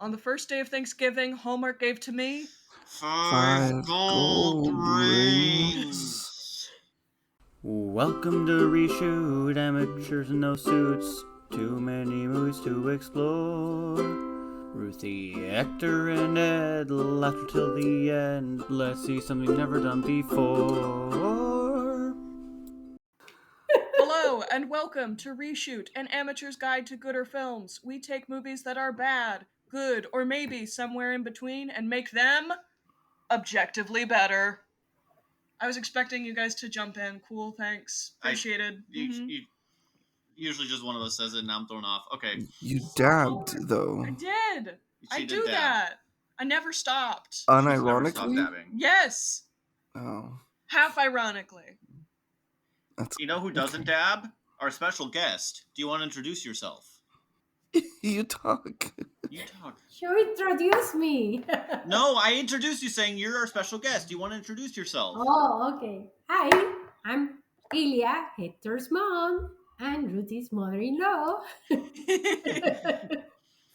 On the first day of Thanksgiving, Hallmark gave to me 5 gold rings. rings. Welcome to Reshoot, amateurs in no suits. Too many movies to explore. Ruthie, Hector, and Ed, laughter till the end. Let's see something never done before. Hello and welcome to Reshoot, an amateur's guide to gooder films. We take movies that are bad, good, or maybe somewhere in between and make them objectively better. I was expecting you guys to jump in. Cool, thanks. Appreciated. Usually just one of us says it and I'm thrown off. Okay. You dabbed, though. I did. I She do did dab. that. I never stopped. She's never stopped Unironically? dabbing. Yes. Oh, Half ironically. that's You know who doesn't dab? Our special guest. Do you want to introduce yourself? You talk. You talk. You introduce me. No, I introduced you saying you're our special guest. Do you want to introduce yourself? Oh, okay. Hi, I'm Ilya, Hector's mom, and Ruthie's mother-in-law.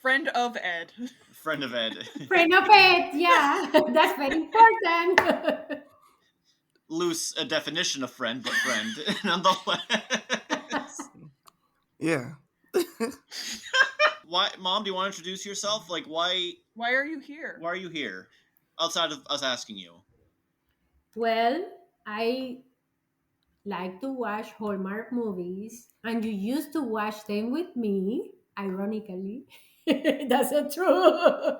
Friend of Ed. Friend of Ed. Friend of it, yeah. That's very important. Loose a definition of friend, but friend nonetheless. Yeah. Why, Mom? Do you want to introduce yourself? Like, why? Why are you here? Why are you here? Outside of us asking you. Well, I like to watch Hallmark movies, and you used to watch them with me, ironically. That's not true.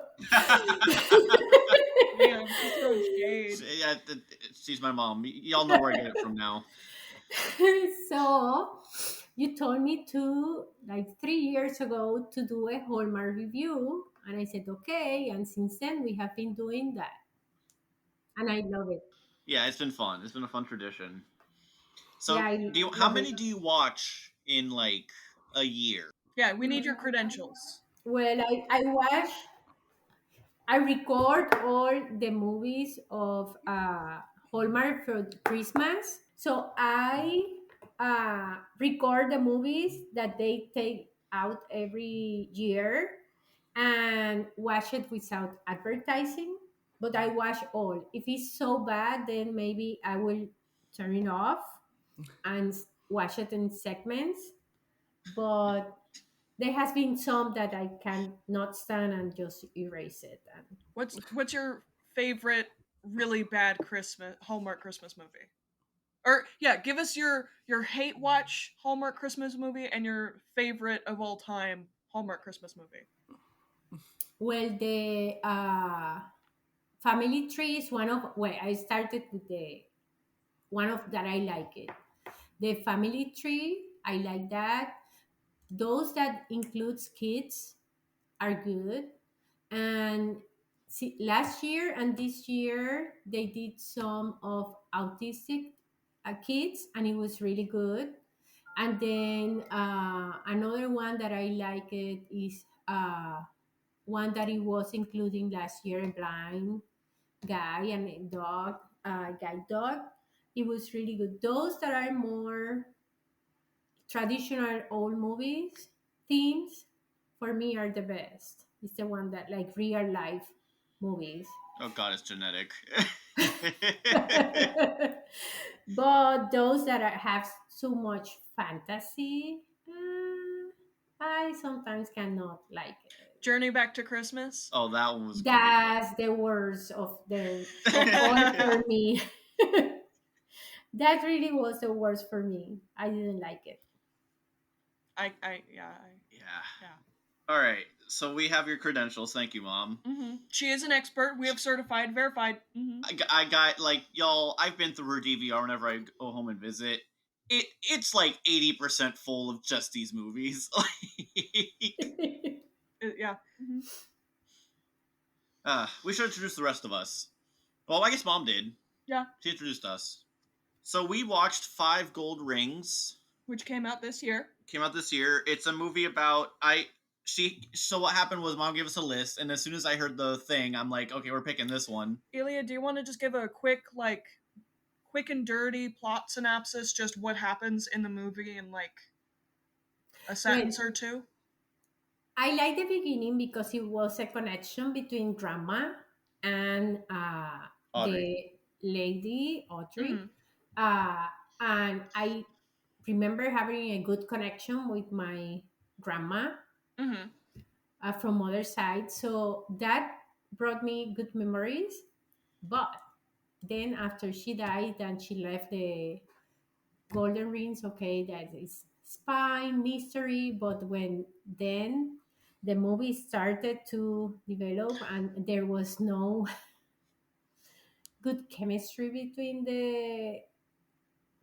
Damn, she's throwing shade. Yeah, she's my mom. Y'all know where I get it from now. So you told me to, like 3 years ago, to do a Hallmark review, and I said okay, and since then we have been doing that, and I love it. Yeah, it's been fun. It's been a fun tradition. So, Yeah, I how love many it. do you watch in like a year? Yeah, we need your credentials. Well, I record all the movies of Hallmark for Christmas. So I record the movies that they take out every year and watch it without advertising. But I watch all. If it's so bad, then maybe I will turn it off and watch it in segments. But there has been some that I cannot stand and just erase it. And What's your favorite really bad Christmas Hallmark Christmas movie? Or yeah, give us your hate watch Hallmark Christmas movie and your favorite of all time Hallmark Christmas movie. well, the family tree is one of. Well, I started with the one of that I like it. The family tree, I like that. Those that includes kids are good. And see, last year and this year they did some of autistic kids, and it was really good. And then another one that I like it is one that it was including last year, a blind guy and a dog, guide dog. It was really good. Those that are more traditional old movies themes for me are the best. It's the one that like real life movies. Oh God, it's genetic. But those that have too much fantasy, I sometimes cannot like it. Journey Back to Christmas. Oh, that one was That's the worst of the of all for me. That really was the worst for me. I didn't like it. Yeah. Yeah. Yeah. All right. So we have your credentials. Thank you, Mom. She is an expert. We have certified, verified. I got like y'all. I've been through her DVR whenever I go home and visit. It's like 80% full of just these movies. Yeah. We should introduce the rest of us. Well, I guess Mom did. Yeah. She introduced us. So we watched 5 Gold Rings. Which came out this year. Came out this year. It's a movie about So what happened was Mom gave us a list, and as soon as I heard the thing, I'm like, okay, we're picking this one. Ilya, do you want to just give a quick and dirty plot synopsis, just what happens in the movie in like a sentence or two? I like the beginning because it was a connection between grandma and Audrey. the lady Audrey, Mm-hmm. uh, and I remember having a good connection with my grandma Mm-hmm. from other side, so that brought me good memories. But then after she died and she left the golden rings, okay, that is spy mystery. But when then the movie started to develop and there was no good chemistry between the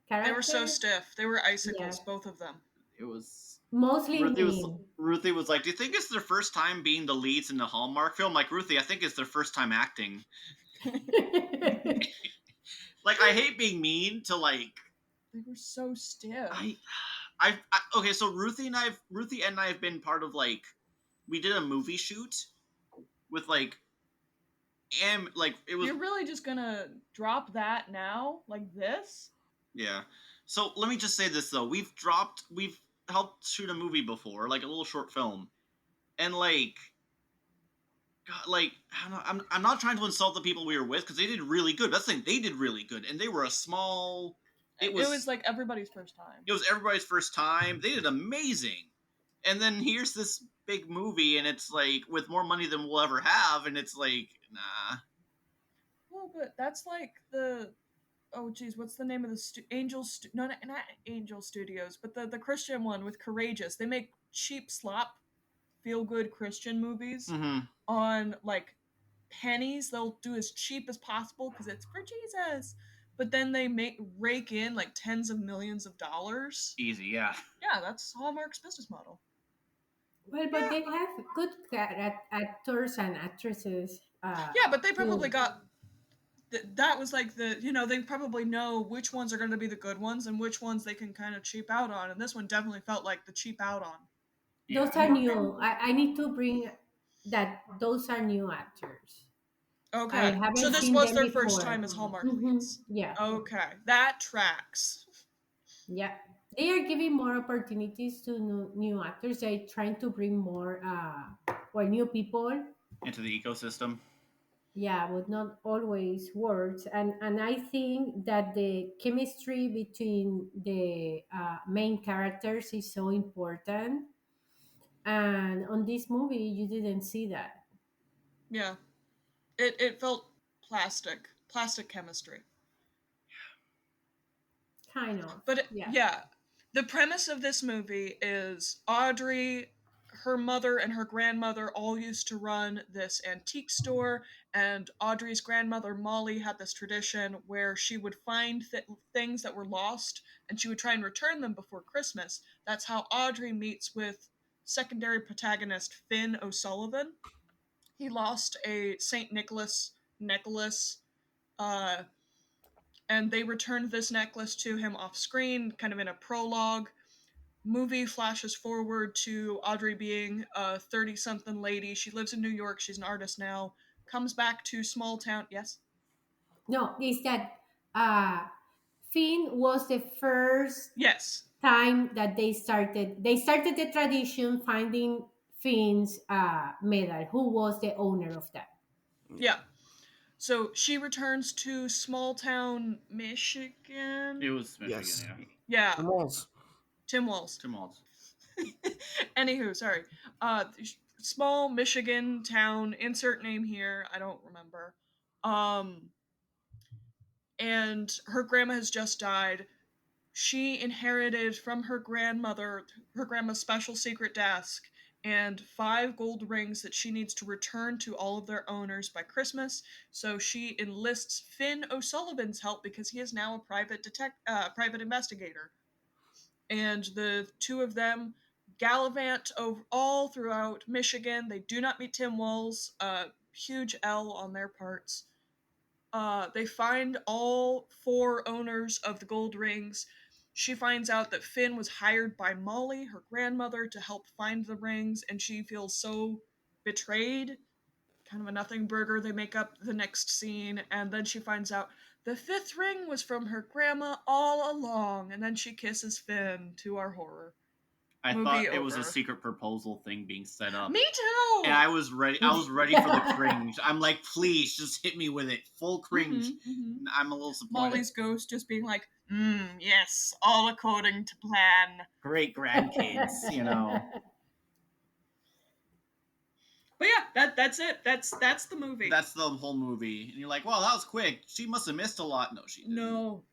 They were so characters. stiff. They were Yeah, icicles, both of them. It was mostly Ruthie was mean. Ruthie was like, "Do you think it's their first time being the leads in the Hallmark film?" Like Ruthie, I think it's their first time acting. Like I hate being mean to like They were so stiff. I okay, so Ruthie and I have been part of like we did a movie shoot with and like it was You're really just gonna drop that now, like this? yeah. So let me just say this though. We've helped shoot a movie before, like a little short film. And like God, like I don't know, I'm not trying to insult the people we were with because they did really good. That's the thing, they did really good, and they were a small. It It was was like everybody's first time. it was everybody's first time. They did amazing, and then here's this big movie, and it's like with more money than we'll ever have, and it's like nah. Well, but that's like the oh geez, what's the name of the no, not Angel Studios, but the Christian one with Courageous. They make cheap slop, feel good Christian movies Mm-hmm. on like pennies. They'll do as cheap as possible because it's for Jesus. But then they make rake in like tens of millions of dollars. Easy, yeah. Yeah, that's Hallmark's business model. Well, but Yeah, they have good actors and actresses Yeah, but they probably too. got that was like they probably know which ones are going to be the good ones and which ones they can kind of cheap out on, and this one definitely felt like the cheap out on. Those yeah. are new. I need to bring that those are new actors. I Okay, so haven't this seen was them their first before. time as Hallmark leads. Yeah, Okay, that tracks. yeah. They are giving more opportunities to new actors. They're trying to bring more or new people. Into the ecosystem. Yeah, but not always works. And I think that the chemistry between the main characters is so important. And on this movie, you didn't see that Yeah, it felt plastic chemistry. kind of. But Yeah. yeah, the premise of this movie is Audrey, her mother, and her grandmother all used to run this antique store, and Audrey's grandmother, Molly, had this tradition where she would find things that were lost and she would try and return them before Christmas. That's how Audrey meets with secondary protagonist Finn O'Sullivan. He lost a St. Nicholas necklace. Uh, and they returned this necklace to him off screen, kind of in a prologue. Movie flashes forward to Audrey being a 30 something lady. She lives in New York. She's an artist now. Comes back to small town. Yes? No, is that uh, Finn was the first Yes. time that they started the tradition finding Finn's medal. Who was the owner of that? Yeah. So she returns to small town It Michigan. was Michigan, Yes. yeah. Yeah. Tim Walz. Tim Walls. Tim Walz. Anywho, sorry. Uh, Small Michigan town. Insert name here. I don't remember. Um, and her grandma has just died. She inherited from her grandmother her grandma's special secret desk and 5 gold rings that she needs to return to all of their owners by Christmas. So she enlists Finn O'Sullivan's help because he is now a private investigator. And the two of them gallivant over all throughout Michigan. They do not meet Tim Walls. Huge L on their parts. They find all 4 owners of the gold rings. She finds out that Finn was hired by Molly, her grandmother, to help find the rings, and she feels so betrayed. Kind of a nothing burger. They make up the next scene, and then she finds out the 5th ring was from her grandma all along, and then she kisses Finn to our horror. I Movie thought it was a over. secret proposal thing being set up. Me too. And I was ready. I was ready for the cringe. I'm like, please, just hit me with it. Full cringe. I'm a little disappointed. Molly's ghost just being like, yes, all according to plan. Great grandkids, you know. But yeah, that's it. That's the movie. That's the whole movie. And you're like, wow, that was quick. She must have missed a lot. No, she didn't. No.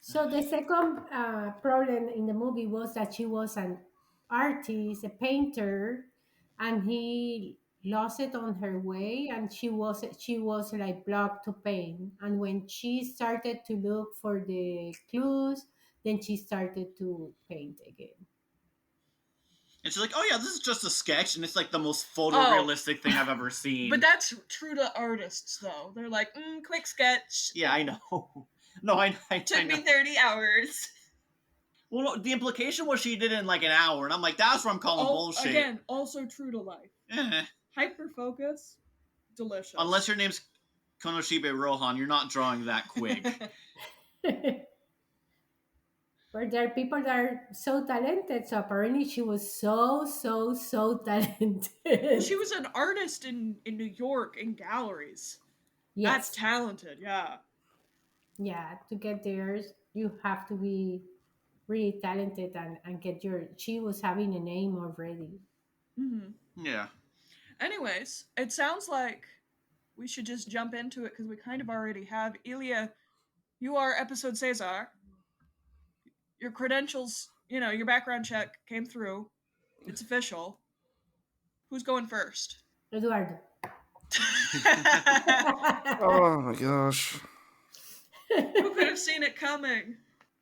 So the second problem in the movie was that she was an artist, a painter, and he lost it on her way, and she was like blocked to paint. And when she started to look for the clues, then she started to paint again. And she's like, oh yeah, this is just a sketch, and it's like the most photorealistic thing I've ever seen. But that's true to artists, though. They're like, quick sketch. Yeah, I know. No, I Took know. me 30 hours. Well, no, the implication was she did it in like an hour, and I'm like, that's what I'm calling bullshit. Again, also true to life. Hyper focus, delicious. Unless your name's Konoshibe Rohan, you're not drawing that quick. But there are people that are so talented. So apparently she was so talented. She was an artist in New York in galleries. Yes. That's talented, yeah. Yeah, to get there, you have to be really talented and get she was having a name already. Yeah. Anyways, it sounds like we should just jump into it because we kind of already have. Ilya, you are episode Cesar. Your credentials, your background check came through. It's official. Who's going first? Eduardo. Oh my gosh. Who could have seen it coming?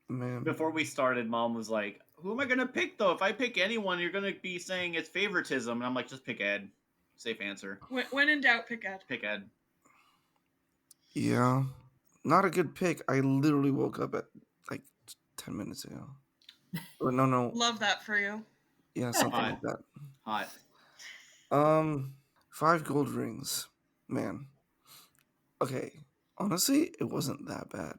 Man. Before we started, Mom was like, who am I going to pick, though? If I pick anyone, you're going to be saying it's favoritism. And I'm like, just pick Ed. Safe answer. When in doubt, pick Ed. Pick Ed. Yeah. Not a good pick. I literally woke up at like 10 minutes ago. Or no. Love that for you. Yeah, something like that. Hot. 5 gold rings. Man. Okay. Honestly, it wasn't that bad.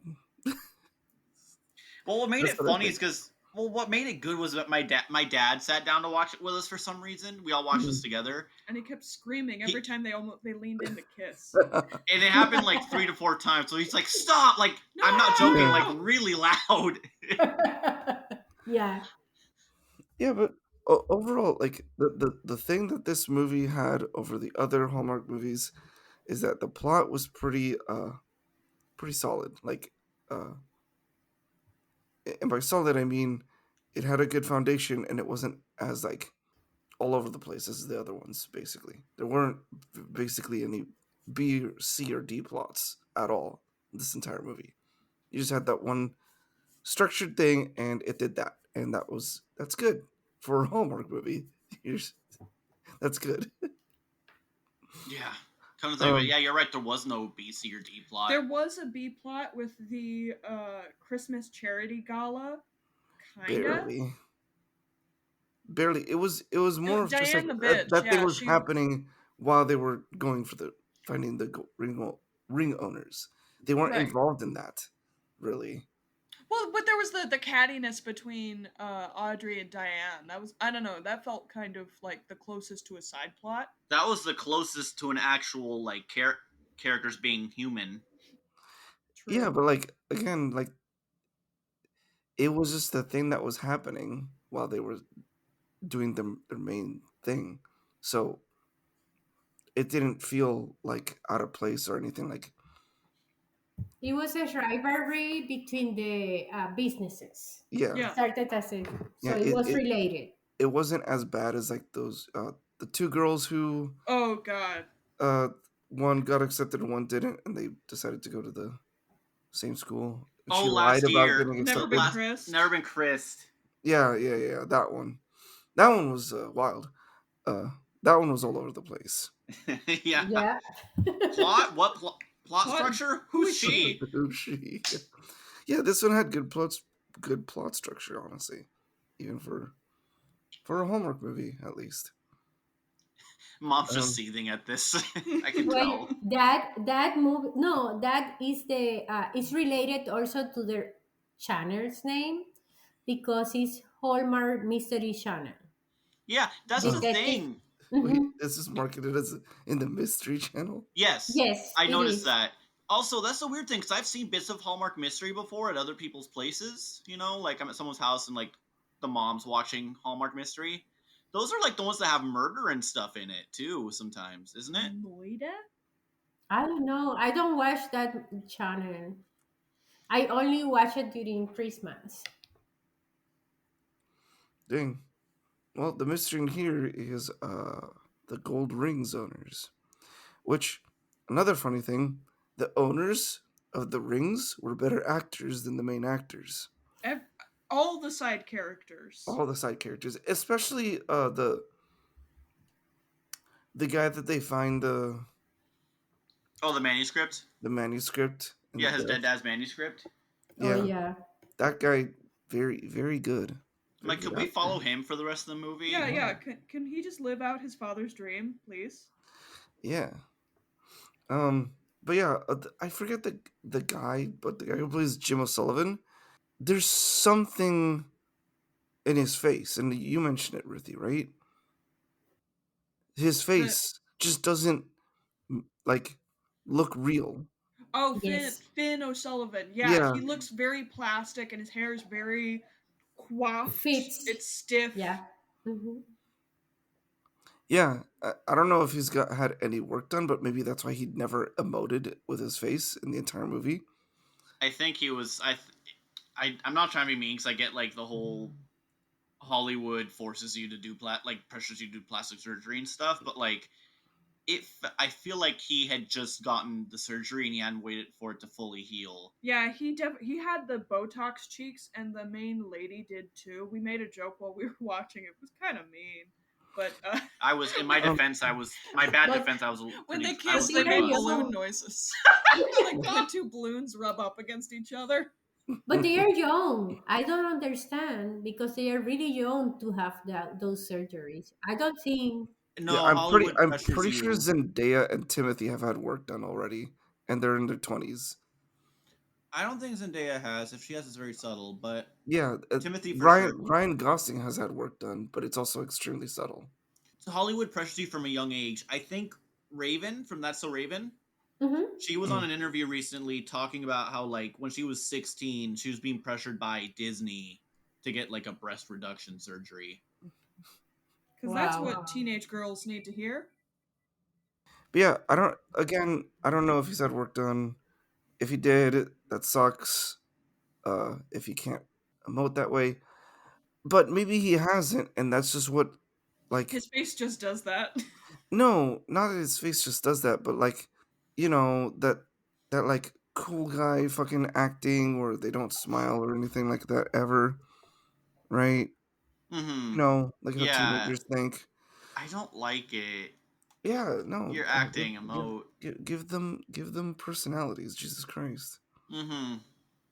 Well, what made it funny is because, what made it good was that my dad sat down to watch it with us for some reason. We all watched this together. And he kept screaming every time they leaned in to kiss. And it happened like 3 to 4 times. So he's like, stop! Like, no! I'm not joking, like really loud. Yeah. Yeah, but overall, like the thing that this movie had over the other Hallmark movies is that the plot was pretty solid. Like, and by solid I mean it had a good foundation and it wasn't as like all over the place as the other ones. Basically, there weren't basically any B, C, or D plots at all in this entire movie. You just had that one structured thing, and it did that, and that's good for a Hallmark movie. That's good. Yeah. Come to think of it, yeah, you're right. There was no B, C, or D plot. There was a B plot with the Christmas charity gala. Kinda. Barely. It was more of just like Diane the bitch. that thing was happening while they were going for finding the ring owners. They weren't involved in that, really. Well, but there was the cattiness between Audrey and Diane. That was, I don't know, that felt kind of like the closest to a side plot. That was the closest to an actual like characters being human. True. Yeah, but like again, like it was just the thing that was happening while they were doing their main thing. So it didn't feel like out of place or anything. Like it was a rivalry between the businesses. Yeah. It started as a it was related. It wasn't as bad as like those the 2 girls who oh god one got accepted and one didn't, and they decided to go to the same school. And she lied about year. Getting accepted. Never been Chris. Yeah, that one. That one was wild. That one was all over the place. Yeah. Plot? What plot structure? Who's she? Who's she? Yeah, this one had good plot structure, honestly. Even for a Hallmark movie, at least. Mom's just seething at this. I can tell. That movie, no, that is it's related also to their channel's name because it's Hallmark Mystery Channel. Yeah, that's the Oh, Detective. thing. wait, Hmm. this is marketed as in the Mystery Channel. Yes, Yes, I it noticed is. that. Also, that's the weird thing because I've seen bits of Hallmark Mystery before at other people's places. You know, like I'm at someone's house and like the mom's watching Hallmark Mystery. Those are like the ones that have murder and stuff in it too. Sometimes, isn't it? Noida? I don't know. I don't watch that channel. I only watch it during Christmas. Dang. Well, the mystery in here is the gold rings owners. Which, another funny thing, the owners of the rings were better actors than the main actors. Ev- all the side characters. All the side characters, especially the guy that they find Oh, the manuscript. the manuscript in the Yeah, his dead death. dad's manuscript. Oh Yeah, yeah. that guy, very good, I'm very like, good could we follow actor. him for the rest of the Yeah, movie? yeah. Can he just live out his father's dream, please? Yeah. But yeah, I forget the guy, but the guy who plays Jim O'Sullivan. There's something in his face, and you mentioned it, Ruthie, right? His The face just doesn't like look real. oh, Finn Yes. Finn O'Sullivan. Yeah, Yeah, he looks very plastic, and his hair is very coiffed. Fits. It's stiff. Yeah. Hmm. yeah. I don't know if he's got had any work done, but maybe that's why he never emoted with his face in the entire movie. I think he was. I'm not trying to be mean because I get like the whole Hollywood forces you to do like pressures you to do plastic surgery and stuff, but like I feel like he had just gotten the surgery and he hadn't waited for it to fully heal. Yeah, he had the Botox cheeks, and the main lady did too. We made a joke while we were watching. It was kind of mean, but I was in my Um, defense. I was my bad But defense. I was when pretty. they I but was kissed, they they pretty are made buzzed. balloon young. noises, like when two balloons rub up against each other. But they are young. I don't understand because they are really young to have those surgeries. I don't think. yeah, No, Hollywood I'm pressures pretty sure you. Zendaya and Timothy have had work done already, and they're in their 20s. I don't think Zendaya has. If she has, it's very subtle. But Yeah, Timothy for sure. Ryan Gosling has had work done, but it's also extremely subtle. So Hollywood pressures you from a young age. I think Raven from That's So Raven. Hmm. She was on an interview recently talking about how like when she was 16, she was being pressured by Disney to get like a breast reduction surgery. Because that's Wow. what teenage girls need to hear. But yeah, I don't know if he's had work done. If he did, that sucks. If he can't emote that way, but maybe he hasn't, and that's just what, like, His face just does that. no, not that his face just does that, but like, that like cool guy fucking acting where they don't smile or anything like that ever, right? Mm-hmm. Like how Yeah, teenagers think. I don't like it. Yeah, no, You're acting emote. give them personalities. Jesus Christ, Mm-hmm.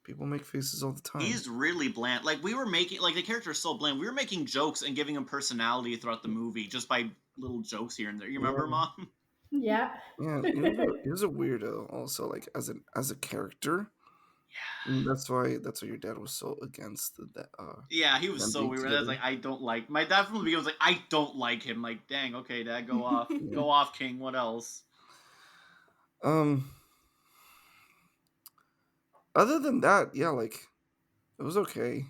people make faces all the time. He's really bland. Like we were making, like the character is so bland. We were making jokes and giving him personality throughout the movie just by little jokes here and there. You remember, Yeah, Mom? Yeah. yeah, he was a weirdo. Also, like as a character, and that's why your dad was so against that Yeah, he was them so being weird. That's together. like I don't like my dad from the beginning was like I don't like him. Like dang, okay, Dad, Yeah. go off, King. What else? Um. Other than that, yeah, like it was okay.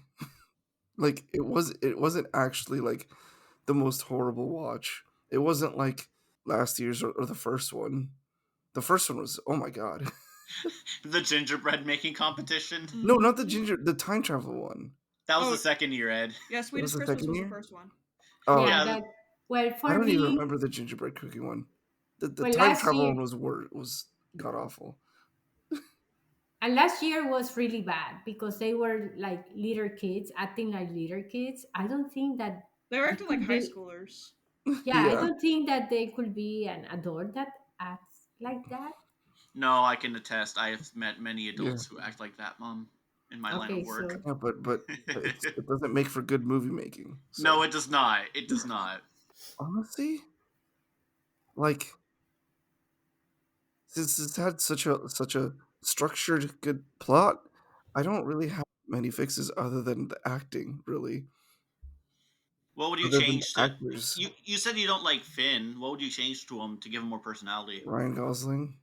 Like it wasn't actually like the most horrible watch. It wasn't like last year's or the first one. The first one was, oh my god. The gingerbread making competition. No, not the Mhm. ginger, the time travel one. That was the Oh, second year, Ed. yeah, That was Sweetest the Christmas second was the year. first one. Oh, Yeah. Yeah, That. Well, I for don't even me. remember the gingerbread cookie one. The Well, time last travel year. one was god awful. And last year was really bad because they were like little kids, acting like little kids. I don't think that They were it acting like could high be. schoolers. Yeah, I Yeah, don't think that they could be an adult that acts like that. no, I can attest. I have met many yeah, adults who act like that, Mom, in my line of Okay, work. so yeah. But it doesn't make for good movie making. No, So it does not. It does not. honestly, like since it's had such a structured good plot, I don't really have many fixes other than the acting, really. What would you other than change to? actors. You said you don't like Finn. What would you change to him to give him more personality? Ryan Gosling.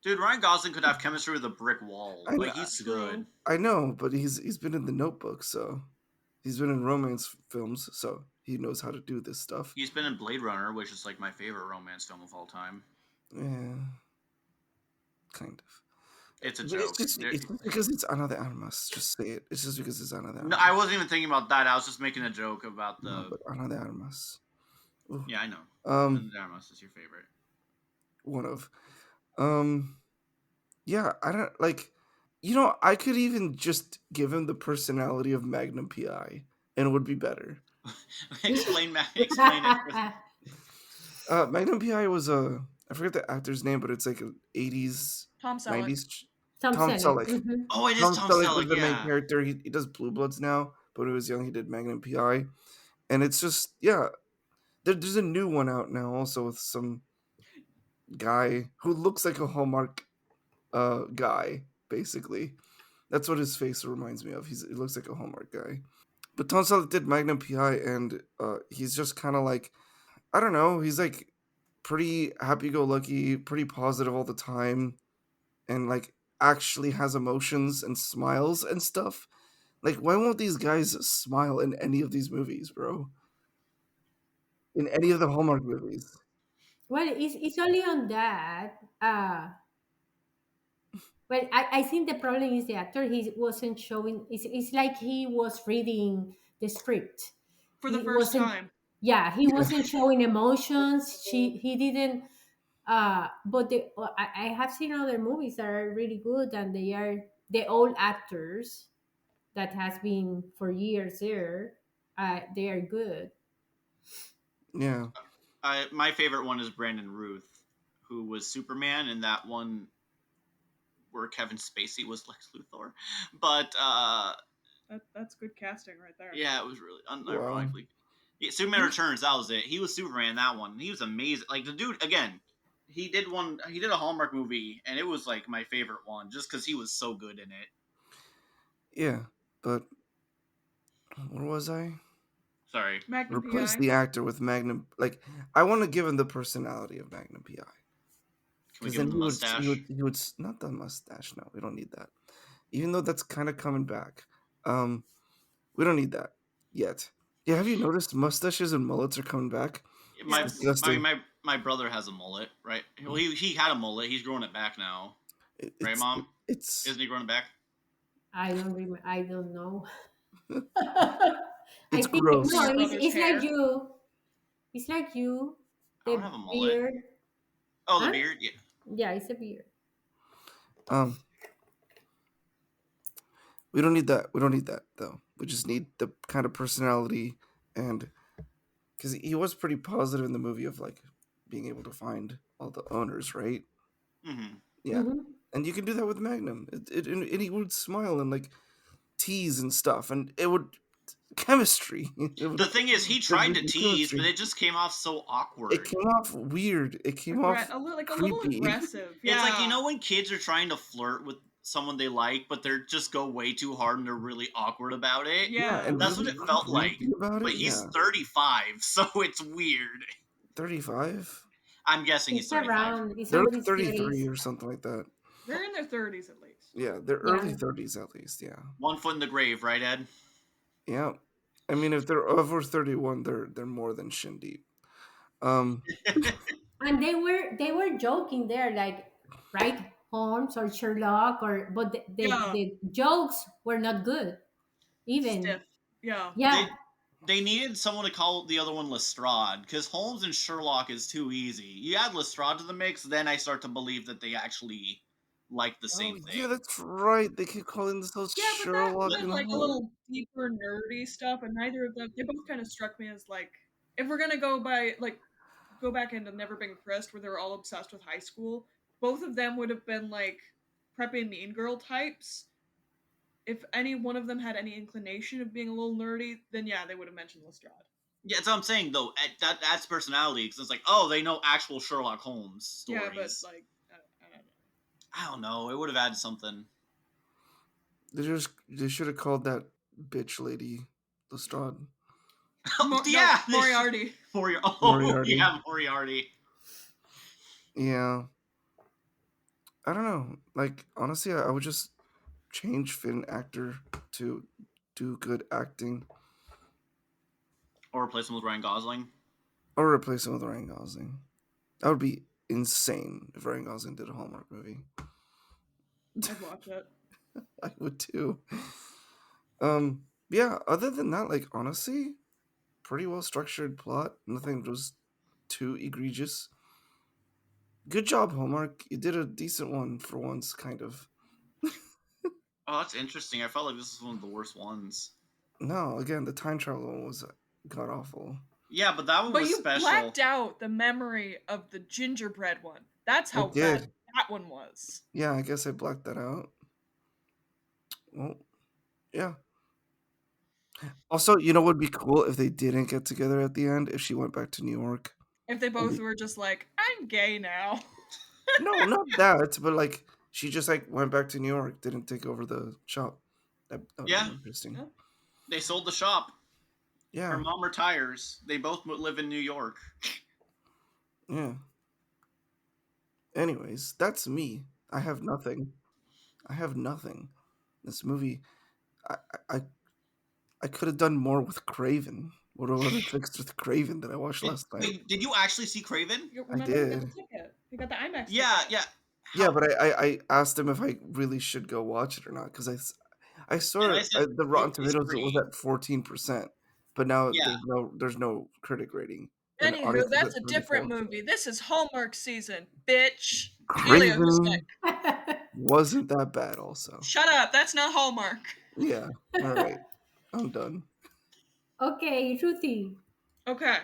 Dude, Ryan Gosling could have chemistry with a brick wall. I Like know, he's True. good. I know, but he's been in The Notebook, so he's been in romance films, so he knows how to do this stuff. He's been in Blade Runner, which is like my favorite romance film of all time. Yeah, kind of. It's a But joke. it's just because it's Ana de Armas. Just say it. It's just because it's Ana de No, Armas. I wasn't even thinking about that. I was just making a joke about No, the. but Ana de Armas. Ooh. Yeah, I know. Um, Darmus is your favorite. one of. Um, yeah, I don't like. I could even just give him the personality of Magnum PI, and it would be better. Explain it. Magnum PI was I forget the actor's name, but it's like an 80s, Tom Selleck. 90s. Tom Tom Selleck. Selleck. Mhm. Oh, it is Tom Tom Selleck was Selleck. the main Yeah. character. He does Blue Bloods now, but when he was young, he did Magnum PI. And it's just, yeah, there's a new one out now also with some guy who looks like a Hallmark guy, basically. That's what his face reminds me of. He looks like a Hallmark guy. But Tom Selleck did Magnum PI, and he's just kind of like, I don't know, he's like pretty happy-go-lucky, pretty positive all the time, and like actually has emotions and smiles and stuff. Like, why won't these guys smile in any of these movies, bro? In any of the Hallmark movies? Well, it's only on that. Well, I think the problem is the actor. He wasn't showing. It's like he was reading the script. For the He first wasn't. time. Yeah, he Yeah, wasn't showing emotions. He didn't. But I have seen other movies that are really good, and they are the old actors that has been for years there. They are good. yeah. My favorite one is Brandon Ruth, who was Superman in that one where Kevin Spacey was Lex Luthor. But That's good casting right there. yeah, it was really Wow. unironically. Yeah, Superman Returns. That was it. He was Superman in that one. He was amazing. Like the dude again. He did one. He did a Hallmark movie, and it was like my favorite one, just because he was so good in it. Yeah, but where was I? Sorry. Magnum Replace PI. the actor with Magnum. Like, I want to give him the personality of Magnum PI. Can we Because give him then the mustache? he would not the mustache. No, we don't need that. Even though that's kind of coming back. Um, we don't need that yet. Yeah, have you noticed mustaches and mullets are coming back? It's My Yes. my disgusting. my my brother has a mullet, right? Well, he had a mullet. He's growing it back now, It, right, it's Mom? it's Isn't he growing it back? I don't know. I it's think For no. your gross. brother's It's like hair. you. It's like you. I don't The have a mullet. beard. Oh, the Huh? beard. Yeah. Yeah, it's a beard. Um, we don't need that. We don't need that though. We just need the kind of personality, and because he was pretty positive in the movie of like being able to find all the owners, right? Mm-hmm. Yeah, Hmm. and you can do that with Magnum. And he would smile and like tease and stuff, and it would chemistry. It would The thing is, he there'd tried be to some tease, but chemistry. it just came off so It awkward. came off weird. It came off Like a little creepy. aggressive. It's like Yeah. when kids are trying to flirt with someone they like, but they're just go way too hard and they're really awkward about it. Yeah, Yeah. and That's what really it felt like. creepy about But it. he's Yeah, 35, so it's weird. 35. I'm guessing he's It's 35. around. It's They're on like his 33 thirties. or something like that. They're in their 30s at least. Yeah, they're early Yeah. 30s at least. Yeah, 1 foot in the grave, right, Ed? yeah. I mean, if they're over 31, they're more than shin deep. Um, And they were joking there, like, right, Holmes or Sherlock, or but Yeah. the jokes were not good. Even Stiff. Yeah. they yeah, they needed someone to call the other one Lestrade because Holmes and Sherlock is too easy. You add Lestrade to the mix, then I start to believe that they actually like the oh same yeah, thing. that's right. They keep calling themselves Yeah, but that Sherlock But with and like a Holmes. little deeper nerdy stuff, and neither of them, they both kind of struck me as like, if we're gonna go by like, go back into Never Been Kissed, where they were all obsessed with high school, both of them would have been like preppy mean girl types. If any one of them had any inclination of being a little nerdy, then yeah, they would have mentioned Lestrade. yeah, that's what I'm saying though. That adds personality because it's like, oh, they know actual Sherlock Holmes Yeah, but stories. like, I don't know. I don't know. It would have added something. They should have called that bitch lady, Lestrade. No, Yeah, Moriarty. Oh Moriarty. yeah, Moriarty. Yeah, I don't know. Like honestly, I would just change Finn actor to do good acting, Or replace him with Ryan Gosling. or replace him with Ryan Gosling. That would be insane if Ryan Gosling did a Hallmark movie. I'd watch it. I would too. Yeah. Other than that, like honestly, pretty well structured plot. Nothing was too egregious. Good job, Hallmark. You did a decent one for once, kind of. Oh, that's interesting. I felt like this was one of the worst ones. No, again, the time travel one was god awful. Yeah, but that one But was you special. blacked out the memory of the gingerbread one. That's I how bad did. that one was. Yeah, I guess I blacked that out. Well, yeah. Also, you know what would be cool if they didn't get together at the end? If she went back to New York. If they And both were just like, I'm gay now. no, not that, but like she just like went back to New York, didn't take over the shop. That would have Yeah, been interesting. Yeah. they sold the shop. Her Yeah, mom retires. They both live in New York. yeah. Anyways, that's me. I have nothing. I have nothing. This movie, I, I, I could have done more with Craven. What have I fixed with Craven that I watched Did, last night? wait, did you actually see Craven? You I remember he got the did. ticket. He got the IMAX Yeah, ticket. yeah. Yeah, How? but I asked him if I really should go watch it or not because I And saw I it. said The Rotten it's Tomatoes was free. at 14%, but now Yeah, there's no critic rating and Anywho, audience is that's at a different 34. movie. This is Hallmark season, bitch. Elio, who's Craven next? wasn't that bad. Also, Shut up. That's not Hallmark. yeah. All right, I'm done. Okay, Ruthie. Okay.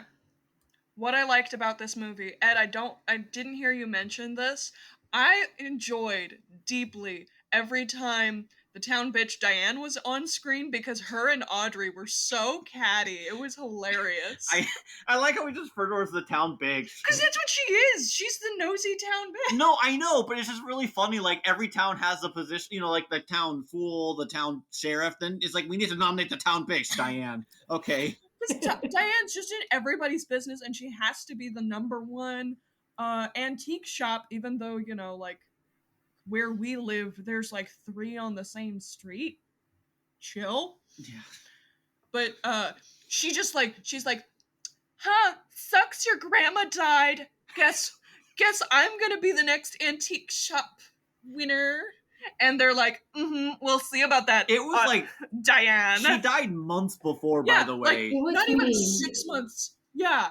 What I liked about this movie, Ed, I didn't hear you mention this. I enjoyed deeply every time the town bitch Diane was on screen because her and Audrey were so catty. It was hilarious. I I like how we just refer to her as the town bitch. Because that's what she is. She's the nosy town bitch. No, I know, but it's just really funny. Like every town has a position, like the town fool, the town sheriff. Then it's like we need to nominate the town bitch, Diane. Okay. Because Diane's just in everybody's business and she has to be the number one antique shop, even though, like where we live, there's like three on the same street. Chill. Yeah. But she's like, huh, sucks your grandma died. Guess I'm gonna be the next antique shop winner. And they're like, we'll see about that. It was like Diane. she died months before, by Yeah, the like way. It was not even mean. 6 months. Yeah,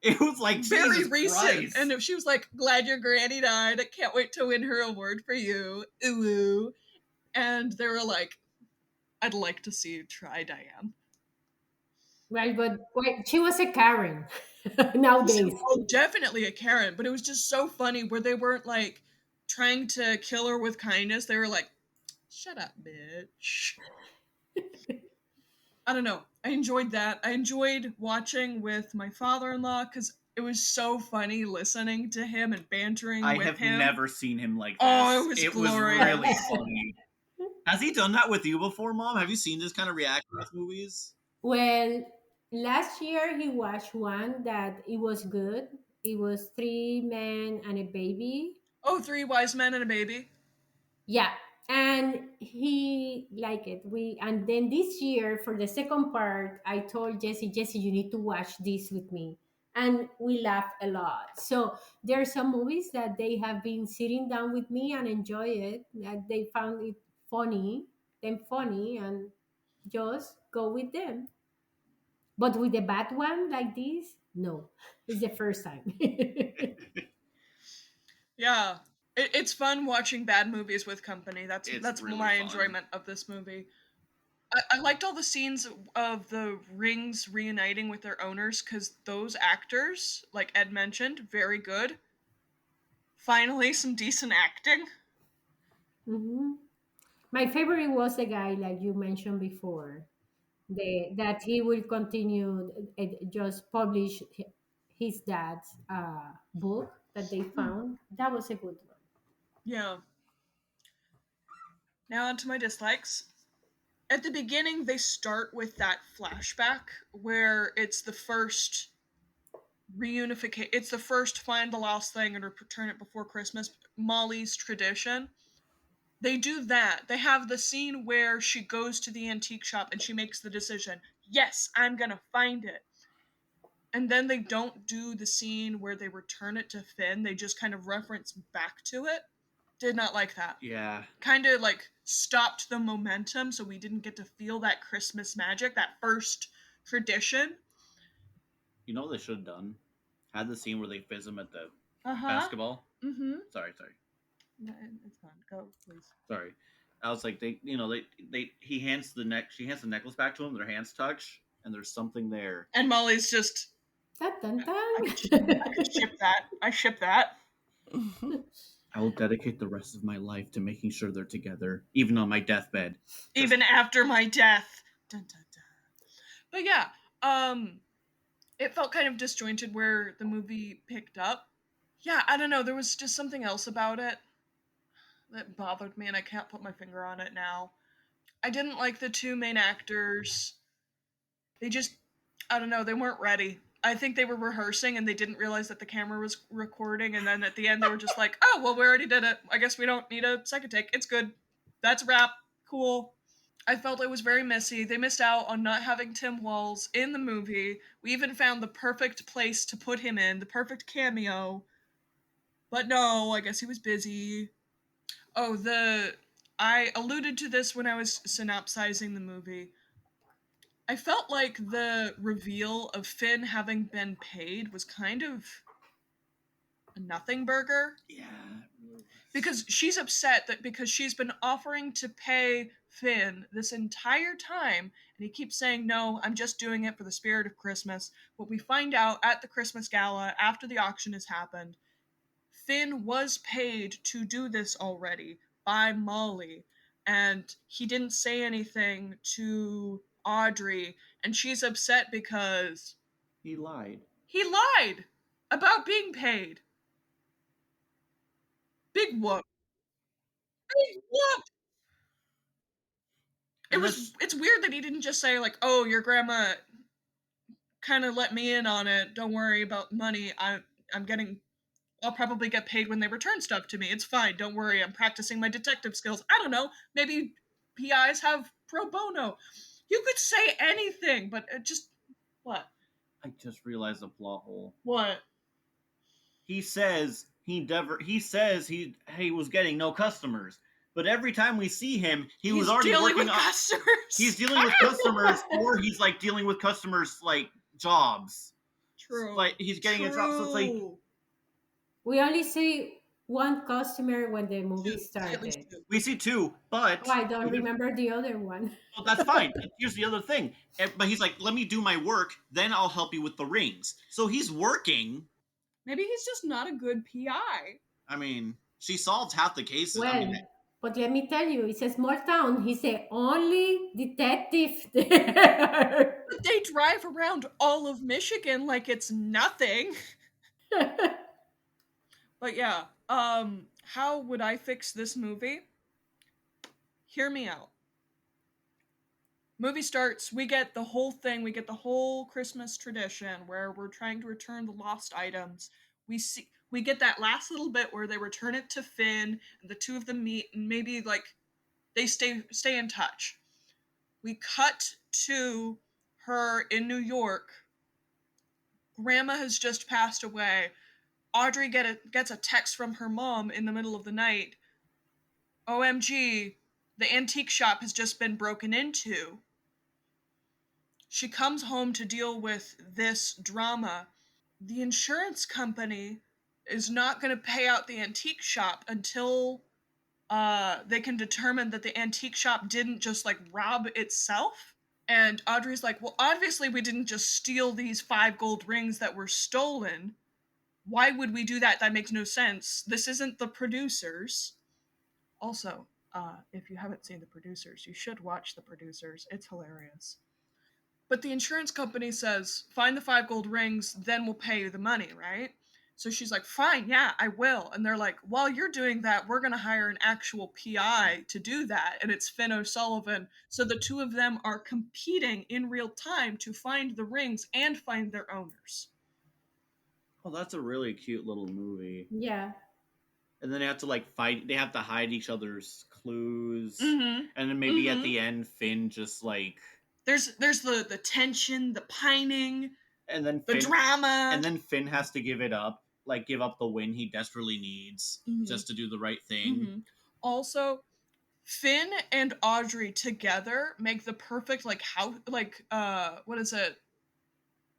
It was like very Jesus recent. Christ. And she was like, glad your granny died. I can't wait to win her award for you. Ooh. And they were like, I'd like to see you try, Diane. Right, but wait, she was a Karen She's nowadays. definitely a Karen, but it was just so funny where they weren't like trying to kill her with kindness. They were like, shut up, bitch. I don't know. I enjoyed that. I enjoyed watching with my father-in-law because it was so funny listening to him and bantering I with have him. never seen him like this. Oh, it was was glorious. really funny. Has he done that with you before, Mom? Have you seen this kind of reaction with movies? Well, last year he watched one that it was good. It was three men and a baby. Oh, three wise men and a baby. Yeah, and he liked it. We and then this year for the second part, I told Jesse, you need to watch this with me, and we laughed a lot. So there are some movies that they have been sitting down with me and enjoy it. That they found it funny, and just go with them. But with the bad one like this, no, it's the first time. Yeah. It's fun watching bad movies with company. It's That's really my fun. enjoyment of this movie. I liked all the scenes of the rings reuniting with their owners because those actors, like Ed mentioned, very good. Finally, some decent acting. hmm My favorite was the guy like you mentioned before. That he will continue just publish his dad's book that they found. That was a good one. Yeah. Now on to my dislikes. At the beginning, they start with that flashback where it's the first reunification. It's the first find the lost thing and return it before Christmas. Molly's tradition. They do that. They have the scene where she goes to the antique shop and she makes the decision. Yes, I'm gonna find it. And then they don't do the scene where they return it to Finn. They just kind of reference back to it. Did not like that. Yeah. Kind of like stopped the momentum, so we didn't get to feel that Christmas magic, that first tradition. You know what they should have done? Had the scene where they fizz him at the Uh-huh. basketball. Mm-hmm. Sorry. It's fine. Go, please. Sorry. I was like, he hands she hands the necklace back to him, their hands touch, and there's something there. And Molly's just Dun, dun, I dun. could ship that. I ship that. I will dedicate the rest of my life to making sure they're together, even on my deathbed. Even after my death. Dun, dun, dun. But yeah, it felt kind of disjointed where the movie picked up. Yeah, I don't know. There was just something else about it that bothered me, and I can't put my finger on it now. I didn't like the two main actors. They just, I don't know, they weren't ready. I think they were rehearsing and they didn't realize that the camera was recording, and then at the end they were just like, oh, well, we already did it. I guess we don't need a second take. It's good. That's a wrap. Cool. I felt it was very messy. They missed out on not having Tim Walz in the movie. We even found the perfect place to put him in, the perfect cameo. But no, I guess he was busy. Oh, I alluded to this when I was synopsizing the movie. I felt like the reveal of Finn having been paid was kind of a nothing burger. Yeah. Because she's upset that because she's been offering to pay Finn this entire time, and he keeps saying, no, I'm just doing it for the spirit of Christmas. What we find out at the Christmas gala after the auction has happened, Finn was paid to do this already by Molly, and he didn't say anything to Audrey, and she's upset because He lied. he lied about being paid. Big whoop. Big whoop. And this, It's weird that he didn't just say like, "Oh, your grandma kind of let me in on it. Don't worry about money. I'm getting I'll probably get paid when they return stuff to me. It's fine. Don't worry. I'm practicing my detective skills. I don't know. Maybe PIs have pro bono. You could say anything, but it just what? I just realized a plot hole. What? He says he was getting no customers, but every time we see him, he's was already dealing working with on. customers. He's dealing with customers, or he's like dealing with customers like jobs. True. Like he's getting a job, so it's like We only see one customer when the movie At started. least two. we see two, but Oh, I don't remember the other one. well, that's fine. Here's the other thing. But he's like, let me do my work, then I'll help you with the rings. So he's working. Maybe he's just not a good PI. I mean, she solved half the cases. Well, I mean, but let me tell you, it's a small town. He's the only detective there. But they drive around all of Michigan like it's nothing. But yeah, how would I fix this movie? Hear me out. Movie starts, we get the whole thing, we get the whole Christmas tradition where we're trying to return the lost items. We get that last little bit where they return it to Finn and the two of them meet and maybe like they stay in touch. We cut to her in New York. Grandma has just passed away. Audrey gets a text from her mom in the middle of the night. OMG, the antique shop has just been broken into. She comes home to deal with this drama. The insurance company is not going to pay out the antique shop until they can determine that the antique shop didn't just like rob itself. And Audrey's like, well, obviously we didn't just steal these 5 gold rings that were stolen. Why would we do that? That makes no sense. This isn't the producers. Also, if you haven't seen the producers, you should watch the producers. It's hilarious. But the insurance company says, find the 5 gold rings, then we'll pay you the money, right? So she's like, fine, yeah, I will. And they're like, while you're doing that, we're going to hire an actual PI to do that. And it's Finn O'Sullivan. So the two of them are competing in real time to find the rings and find their owners. Well, that's a really cute little movie. Yeah. And then they have to like fight. They have to hide each other's clues. Mm-hmm. And then maybe at Mm-hmm. the end, Finn just like There's the tension, the pining, and then the Finn, drama. and then Finn has to give it up, like give up the win he desperately needs Mhm. just to do the right thing. Mhm. Also, Finn and Audrey together make the perfect what is it?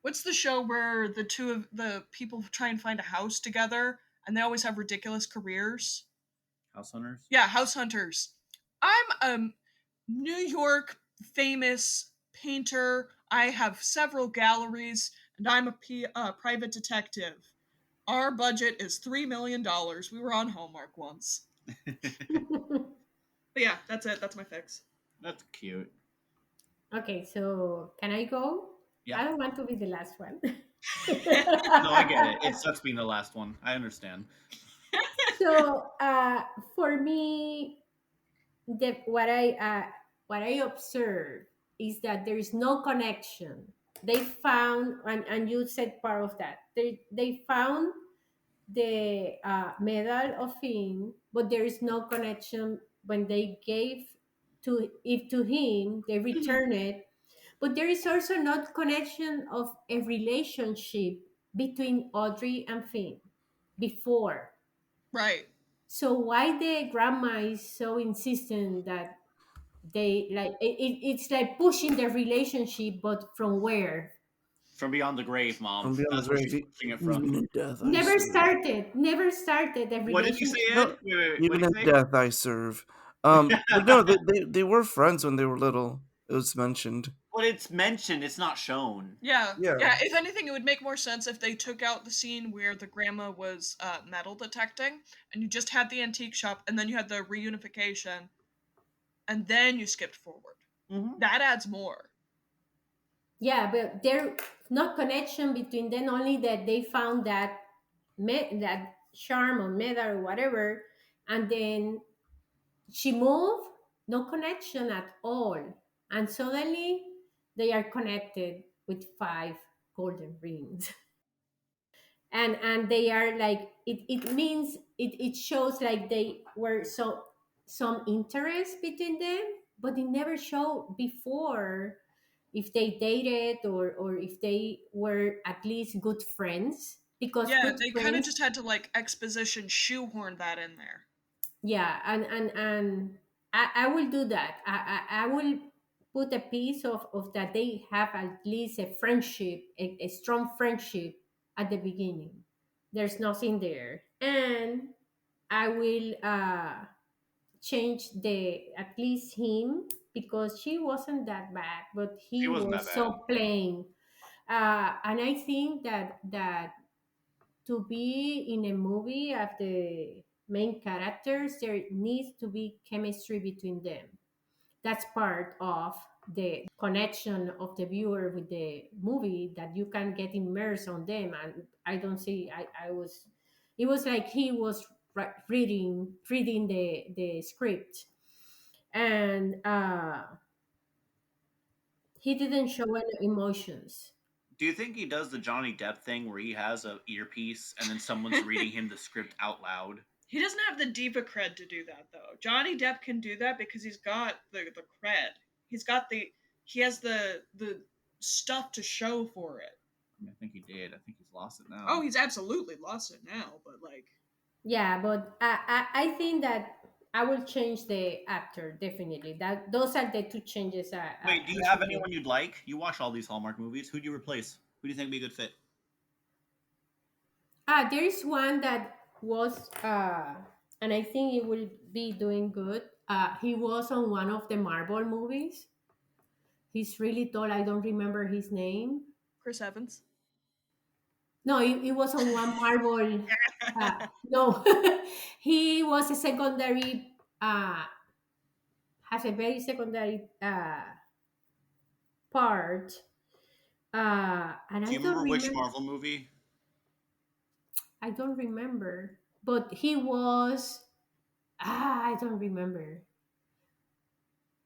What's the show where the two of the people try and find a house together and they always have ridiculous careers? House Hunters. Yeah, House Hunters. I'm a New York famous painter. I have several galleries and I'm a private detective. Our budget is $3 million. We were on Hallmark once. But yeah, that's it. That's my fix. That's cute. Okay, so can I go? Yeah. I don't want to be the last one. No, I get it. It sucks being the last one. I understand. So for me, what I observe is that there is no connection. They found, and you said part of that. They found the medal of him, but there is no connection when they gave to him. They return it, but there is also not connection of a relationship between Audrey and Finn before. Right. So why the grandma is so insistent that they like it's like pushing the relationship, but from where? From beyond the grave, Mom. From beyond the That's where she's grave, pushing it from. even in death I Never serve. started. Never started the What did you say, relationship. Ed? No, What even did in you say? death I serve. But no, they were friends when they were little. It was mentioned. But it's mentioned. It's not shown. Yeah. Yeah. Yeah. If anything, it would make more sense if they took out the scene where the grandma was metal detecting, and you just had the antique shop, and then you had the reunification, and then you skipped forward. Mm-hmm. That adds more. Yeah, but there no connection between them. Only that they found that that charm or medal or whatever, and then she moved. No connection at all, and suddenly they are connected with five golden rings. And they are like it means it shows like they were some interest between them, but it never showed before if they dated or if they were at least good friends, because Yeah, good they kind of friends. just had to like exposition shoehorn that in there. Yeah, and I will do that. I will put a piece of that they have at least a friendship, a strong friendship at the beginning. There's nothing there. And I will change the at least him, because she wasn't that bad, but She he wasn't that was bad. so plain. And I think that to be in a movie of the main characters, there needs to be chemistry between them. That's part of the connection of the viewer with the movie, that you can get immersed on them. And I don't see, I was, it was like he was reading the script. And he didn't show any emotions. Do you think he does the Johnny Depp thing where he has a earpiece and then someone's reading him the script out loud? He doesn't have the diva cred to do that though. Johnny Depp can do that because he's got the cred. He's got he has the stuff to show for it. I mean, I think he did. I think he's lost it now. Oh, he's absolutely lost it now, but like Yeah, but I think that I will change the actor definitely. That those are the two changes. Wait, do you I have should do. anyone you'd like? You watch all these Hallmark movies. Who do you replace? Who do you think would be a good fit? There is one that was, and I think he will be doing good. He was on one of the Marvel movies. He's really tall. I don't remember his name. Chris Evans. No, he was on one Marvel. No, he was a secondary. Has a very secondary part. And Do I you don't remember which remember. Marvel movie? I don't remember. But he was I don't remember.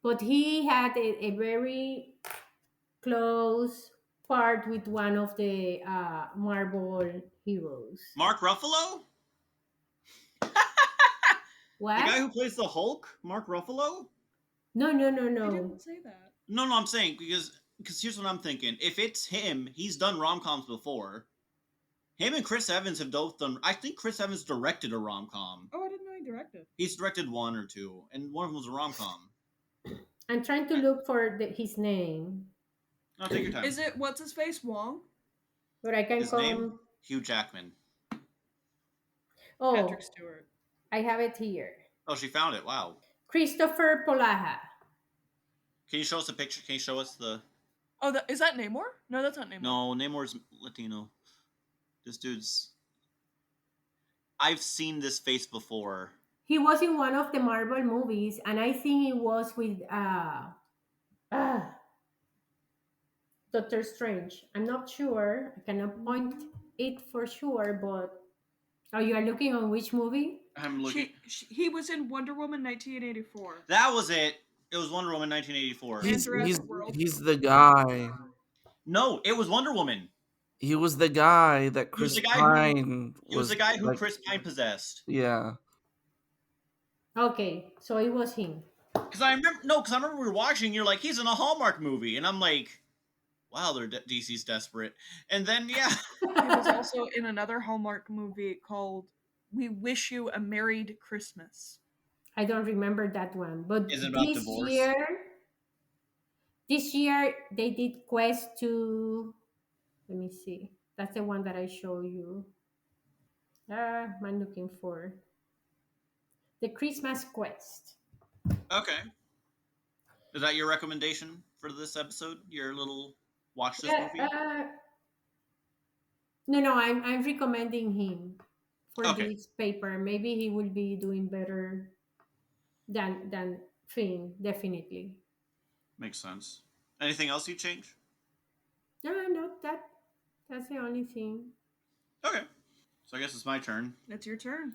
But he had a very close part with one of the Marvel heroes. Mark Ruffalo, the What? guy who plays the Hulk, Mark Ruffalo. No, no, no, He no. didn't say that. No, I'm saying because here's what I'm thinking. If it's him, he's done rom coms before. Him and Chris Evans have both done. I think Chris Evans directed a rom com. Oh, I didn't know he directed. He's directed one or two, and one of them was a rom com. I'm trying to look for his name, No, take your time. Is it what's his face Wong? but I can His name come. Hugh Jackman. Oh, Patrick Stewart. I have it here. Oh, she found it. Wow. Christopher Polaha. Can you show us a picture? Can you show us the? Oh, is that Namor? No, that's not Namor. No, Namor's Latino. This dude's. I've seen this face before. He was in one of the Marvel movies, and I think he was with uh, Doctor Strange. I'm not sure. I cannot point it for sure, but oh, you are looking on which movie? I'm looking. He was in Wonder Woman 1984. That was it. It was Wonder Woman 1984. He's- Jurassic World. He's the guy. No, it was Wonder Woman. He was the guy that He was Chris the guy Pine He was the guy who like, Chris Pine possessed. Yeah. Okay, so it was him. Because I remember we were watching. You're like, he's in a Hallmark movie, and I'm like, wow, DC's desperate. And then He was also in another Hallmark movie called "We Wish You a Married Christmas." I don't remember that one, but Is it about divorce? This year they did Quest to. Let me see. That's the one that I show you. I'm looking for the Christmas Quest. Okay. Is that your recommendation for this episode? Your little watch this Yeah, movie? no, I'm recommending him for Okay. this paper. Maybe he will be doing better than Finn, definitely. Makes sense. Anything else you change? No, that's the only thing. Okay. So I guess it's my turn. It's your turn,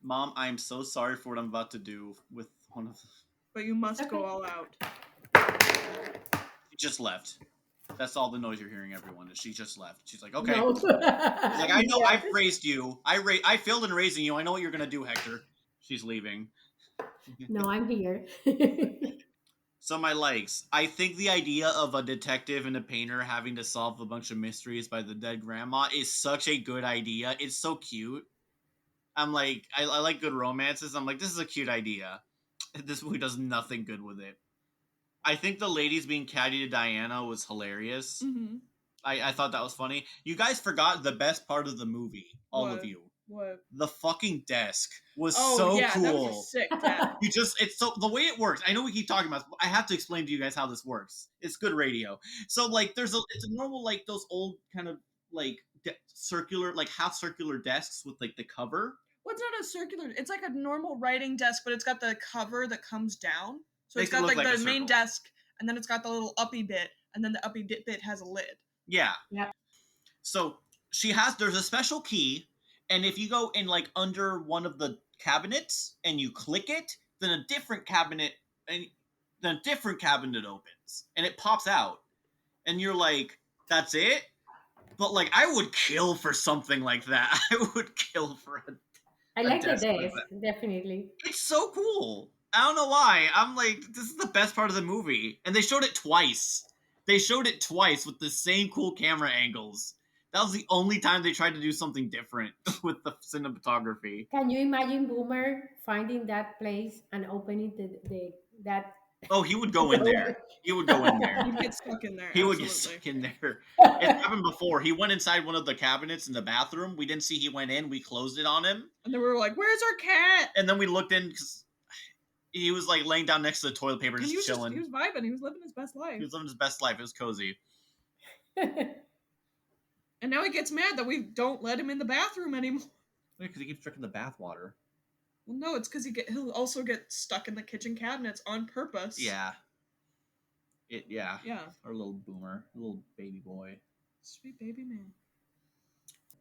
Mom, I'm so sorry for what I'm about to do with one of. but you must Okay. go all out. She just left. That's all the noise you're hearing, everyone. Is she just left? She's like, okay. No. She's like, I know, Yeah. I've raised you. I failed in raising you. I know what you're gonna do, Hector. She's leaving. No, I'm here. So my likes. I think the idea of a detective and a painter having to solve a bunch of mysteries by the dead grandma is such a good idea. It's so cute. I'm like, I like good romances. I'm like, this is a cute idea. This movie does nothing good with it. I think the ladies being catty to Diana was hilarious. Mm-hmm. I thought that was funny. You guys forgot the best part of the movie. All of What? you. What? The fucking desk was Oh so yeah, cool. that was a sick death. It's so the way it works. I know we keep talking about this, but I have to explain to you guys how this works. It's good radio. So like it's a normal like those old kind of like circular like half circular desks with like the cover. Well, it's not a circular. It's like a normal writing desk, but it's got the cover that comes down. So Makes it's it got look like like the a main circle. desk, and then it's got the little uppy bit, and then the uppy bit has a lid. Yeah. Yep. So there's a special key, and if you go in like under one of the cabinets and you click it, then a different cabinet opens and it pops out, and you're like, that's it. But like, I would kill for something like that. I would kill for I like the desk like desk, definitely. It's so cool. I don't know why. I'm like, this is the best part of the movie. And they showed it twice. They showed it twice with the same cool camera angles. That was the only time they tried to do something different with the cinematography. Can you imagine Boomer finding that place and opening that? Oh, he would go in there. He would go in there. You'd get stuck in there. He would absolutely. get stuck in there. It happened before. He went inside one of the cabinets in the bathroom. We didn't see he went in. We closed it on him. And then we were like, "Where's our cat?" And then we looked in because he was like laying down next to the toilet paper, And just he was chilling. he was vibing. He was living his best life. He was living his best life. It was cozy. And now he gets mad that we don't let him in the bathroom anymore. Because he keeps drinking the bath water. Well, no, it's because he'll also get stuck in the kitchen cabinets on purpose. Yeah. Yeah. Yeah. Our little boomer, little baby boy. Sweet baby man.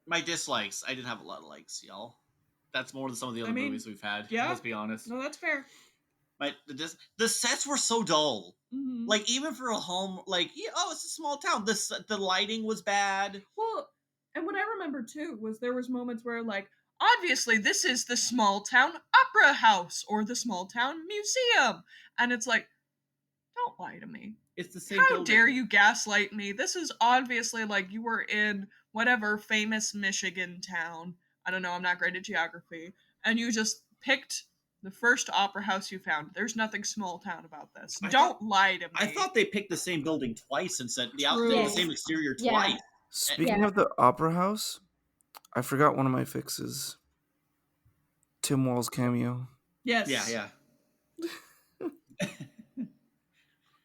My dislikes. I did have a lot of likes, y'all. That's more than some of the other I mean, movies we've had. yeah. Let's be honest. No, that's fair. The sets were so dull. Mm-hmm. Like even for a home, like it's a small town. The lighting was bad. Well, and what I remember too was there was moments where like obviously this is the small town opera house or the small town museum, and it's like, don't lie to me. It's the same How building. dare you gaslight me? This is obviously like you were in whatever famous Michigan town. I don't know, I'm not great at geography. And you just picked the first opera house you found. There's nothing small town about this. Don't lie to me. I thought they picked the same building twice and said True. the same exterior Yeah. twice. Speaking Yeah. of the opera house, I forgot one of my fixes. Tim Wall's cameo. Yes. Yeah.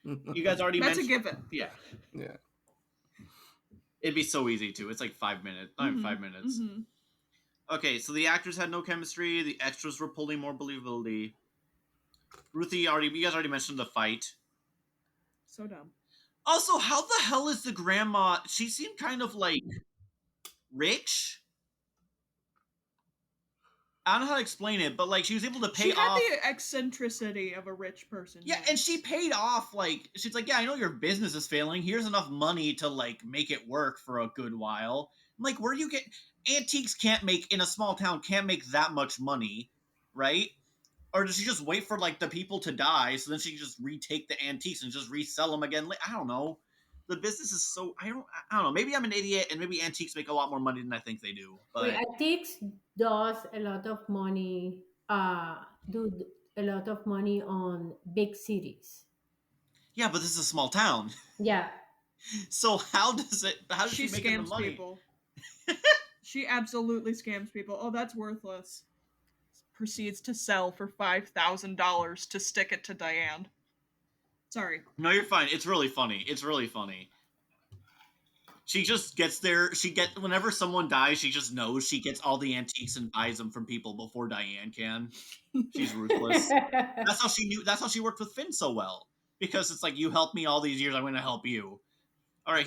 You guys already That's a mentioned. given. Yeah. Yeah. It'd be so easy too. It's like 5 minutes. Not even 5 minutes. Mm-hmm. Okay, so the actors had no chemistry. The extras were pulling more believability. Ruthie, you guys already mentioned the fight. So dumb. Also, how the hell is the grandma? She seemed kind of like rich. I don't know how to explain it, but like she was able to pay She had off. the eccentricity of a rich person. Yeah, and she paid off. Like she's like, yeah, I know your business is failing. Here's enough money to like make it work for a good while. I'm like, where do you get antiques? Can't make in a small town. Can't make that much money, right? Or does she just wait for like the people to die so then she can just retake the antiques and just resell them again? I don't know. The business is so I don't know. Maybe I'm an idiot and maybe antiques make a lot more money than I think they do. But Wait, Antiques does a lot of money. Do a lot of money on big cities. yeah, but this is a small town. Yeah. So how does she make the scams money? people. She absolutely scams people. Oh, that's worthless. Proceeds to sell for $5,000 to stick it to Diane. Sorry. No, you're fine. It's really funny. She just gets there. Whenever someone dies, she just knows she gets all the antiques and buys them from people before Diane can. She's ruthless. That's how she knew. That's how she worked with Finn so well, because it's like, you helped me all these years, I'm going to help you. All right,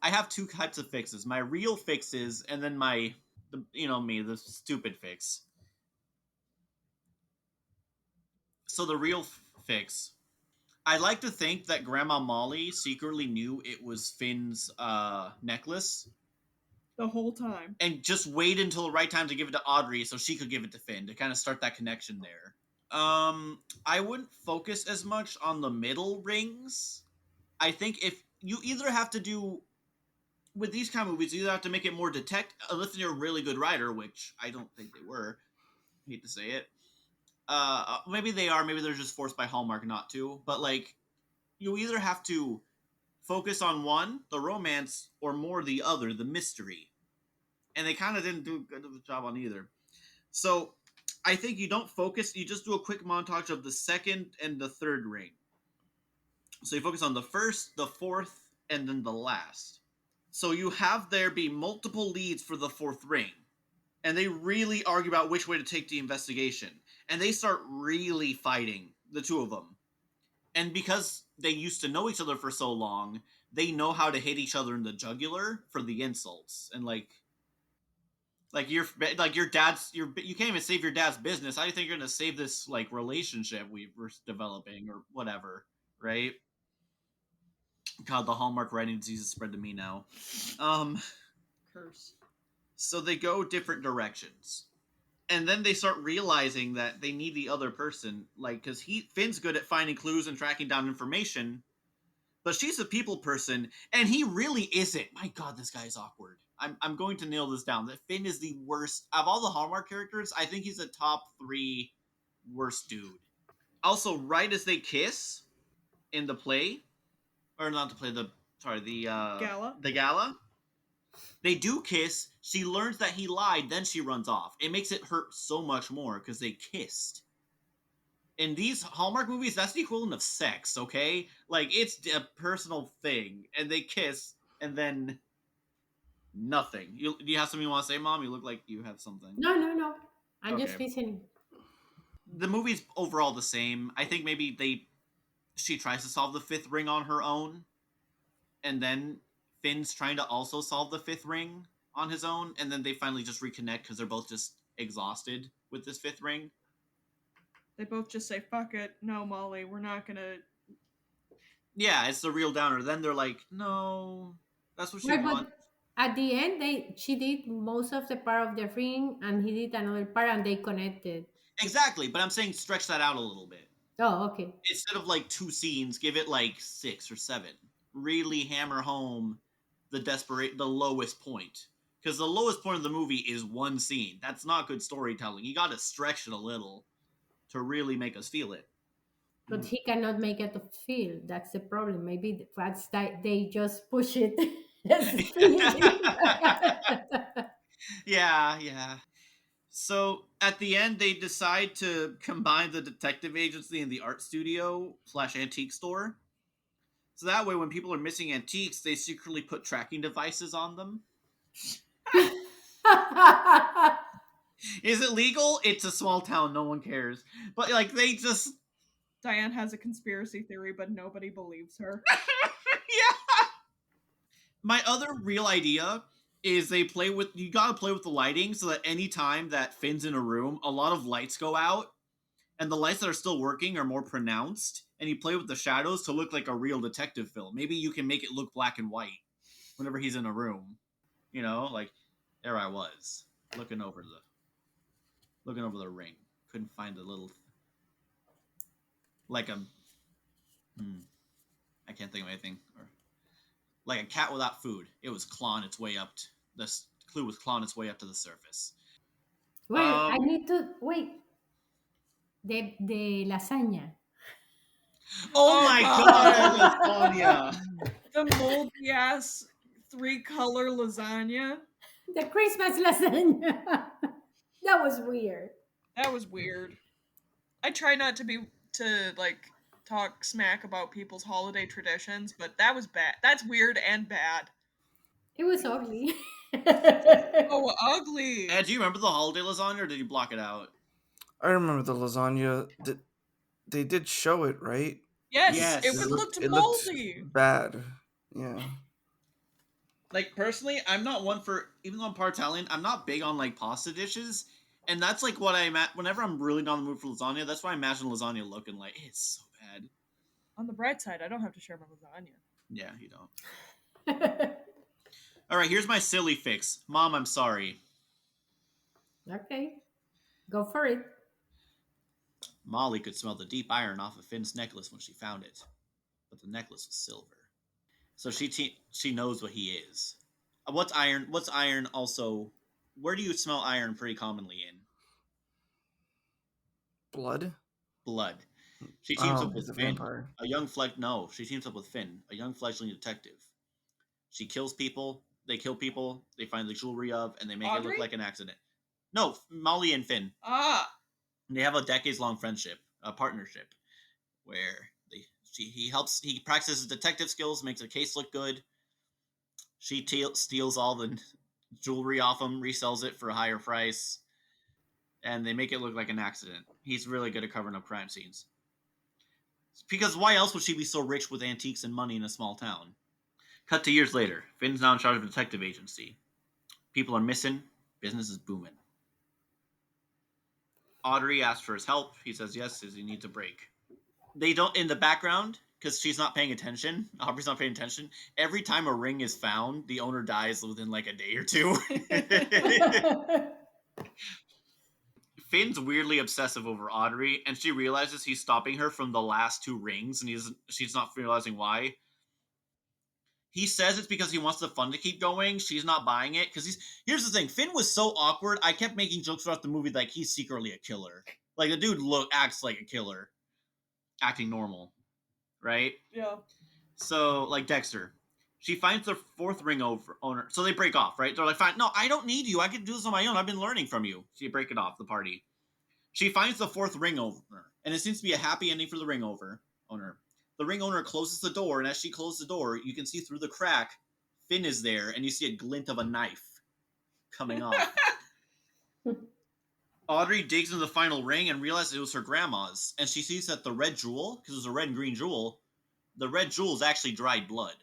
I have two types of fixes: my real fixes, and then the stupid fix. So the real fix. I like to think that Grandma Molly secretly knew it was Finn's necklace The whole time. and just waited until the right time to give it to Audrey so she could give it to Finn to kind of start that connection there. I wouldn't focus as much on the middle rings. I think if you either have to do with these kind of movies, you either have to make it more unless you're a really good writer, which I don't think they were. I hate to say it. Maybe they are. Maybe they're just forced by Hallmark not to. But like, you either have to focus on one, the romance, or more the other, the mystery. And they kind of didn't do a good of a job on either. So I think you don't focus. You just do a quick montage of the second and the third ring. So you focus on the first, the fourth, and then the last. So you have there be multiple leads for the fourth ring. And they really argue about which way to take the investigation. And they start really fighting, the two of them. And because they used to know each other for so long, they know how to hit each other in the jugular for the insults. And like your dad's, you can't even save your dad's business. How do you think you're going to save this like relationship we're developing or whatever, right? God, the Hallmark writing disease is spread to me now. Curse. So they go different directions. And then they start realizing that they need the other person, like, because Finn's good at finding clues and tracking down information, but she's a people person, and he really isn't. My God, this guy is awkward. I'm going to nail this down. That Finn is the worst of all the Hallmark characters. I think he's a top 3 worst dude. Also, right as they kiss in the play, or not the play, the gala. They do kiss. She learns that he lied, then she runs off. It makes it hurt so much more because they kissed. In these Hallmark movies, that's the equivalent of sex, okay? Like, it's a personal thing. And they kiss, and then nothing. Do you have something you want to say, Mom? You look like you have something. No. I'm just listening. The movie's overall the same. I think maybe she tries to solve the fifth ring on her own, and then Finn's trying to also solve the fifth ring. on his own, and then they finally just reconnect because they're both just exhausted with this fifth ring. They both just say, fuck it. No, Molly, we're not gonna. Yeah, it's the real downer. Then they're like, no, that's what she Right, wants. but at the end, she did most of the part of the ring, and he did another part, and they connected. Exactly, but I'm saying stretch that out a little bit. Oh, okay. Instead of like 2 scenes, give it like 6 or 7. Really hammer home the lowest point. Because the lowest point of the movie is one scene. That's not good storytelling. You got to stretch it a little to really make us feel it. But he cannot make it feel. That's the problem. Maybe that's that they just push it. Let's finish it. Yeah. So at the end, they decide to combine the detective agency and the art studio / antique store. So that way, when people are missing antiques, they secretly put tracking devices on them. Is it legal? It's a small town. No one cares. But like they just Diane has a conspiracy theory, but nobody believes her. yeah. My other real idea is you gotta play with the lighting so that any time that Finn's in a room, a lot of lights go out, and the lights that are still working are more pronounced, and you play with the shadows to look like a real detective film. Maybe you can make it look black and white whenever he's in a room. You know, like there I was looking over the ring. Couldn't find the little like a I can't think of anything. Or like a cat without food. It was clawing its way up. This clue was clawing its way up to the surface. Wait, I need to wait. The lasagna. Oh my god, the God. lasagna! The moldy ass 3-color lasagna. The Christmas lasagna. That was weird. That was weird. I try not to like talk smack about people's holiday traditions, but that was bad. That's weird and bad. It was ugly. Oh, ugly. Ed, do you remember the holiday lasagna, or did you block it out? I remember the lasagna. They did show it, right? Yes, Yes. it It looked looked moldy. bad. Yeah. Like personally, I'm not one for even though I'm part Italian, I'm not big on like pasta dishes, and that's like what whenever I'm really not in the mood for lasagna. That's what I imagine lasagna looking like. It's so bad. On the bright side, I don't have to share my lasagna. Yeah, you don't. All right, here's my silly fix. Mom, I'm sorry. Okay, go for it. Molly could smell the deep iron off of Finn's necklace when she found it, but the necklace was silver. So she knows what he is. What's iron? What's iron also? Where do you smell iron pretty commonly in? Blood? Blood. She teams Oh, up he's with a Finn, vampire. a young flesh. No, she teams up with Finn, a young fledgling detective. She kills people. They kill people. They find the jewelry of, and they make it Audrey? look like an accident. No, Molly and Finn. Ah, And they have a decades-long friendship, a partnership, where he practices detective skills, makes a case look good. She steals all the jewelry off him, resells it for a higher price, and they make it look like an accident. He's really good at covering up crime scenes. Because why else would she be so rich with antiques and money in a small town? Cut to years later. Finn's now in charge of a detective agency. People are missing. Business is booming. Audrey asks for his help. He says yes, says he needs a break. They don't, in the background, because she's not paying attention, Aubrey's not paying attention, every time a ring is found, the owner dies within like a day or two. Finn's weirdly obsessive over Audrey, and she realizes he's stopping her from the last 2 rings, and she's not realizing why. He says it's because he wants the fun to keep going. She's not buying it because here's the thing. Finn was so awkward. I kept making jokes throughout the movie like he's secretly a killer. Like the dude acts like a killer, acting normal, right? yeah. So like Dexter, she finds the 4th ring owner. So they break off, right? They're like, fine, no, I don't need you. I can do this on my own. I've been learning from you. So you break it off the party. She finds the 4th ring owner, and it seems to be a happy ending for the ring owner. The ring owner closes the door, and as she closes the door, you can see through the crack, Finn is there, and you see a glint of a knife coming off. Audrey digs into the final ring and realizes it was her grandma's, and she sees that the red jewel, because it was a red and green jewel, the red jewel is actually dried blood.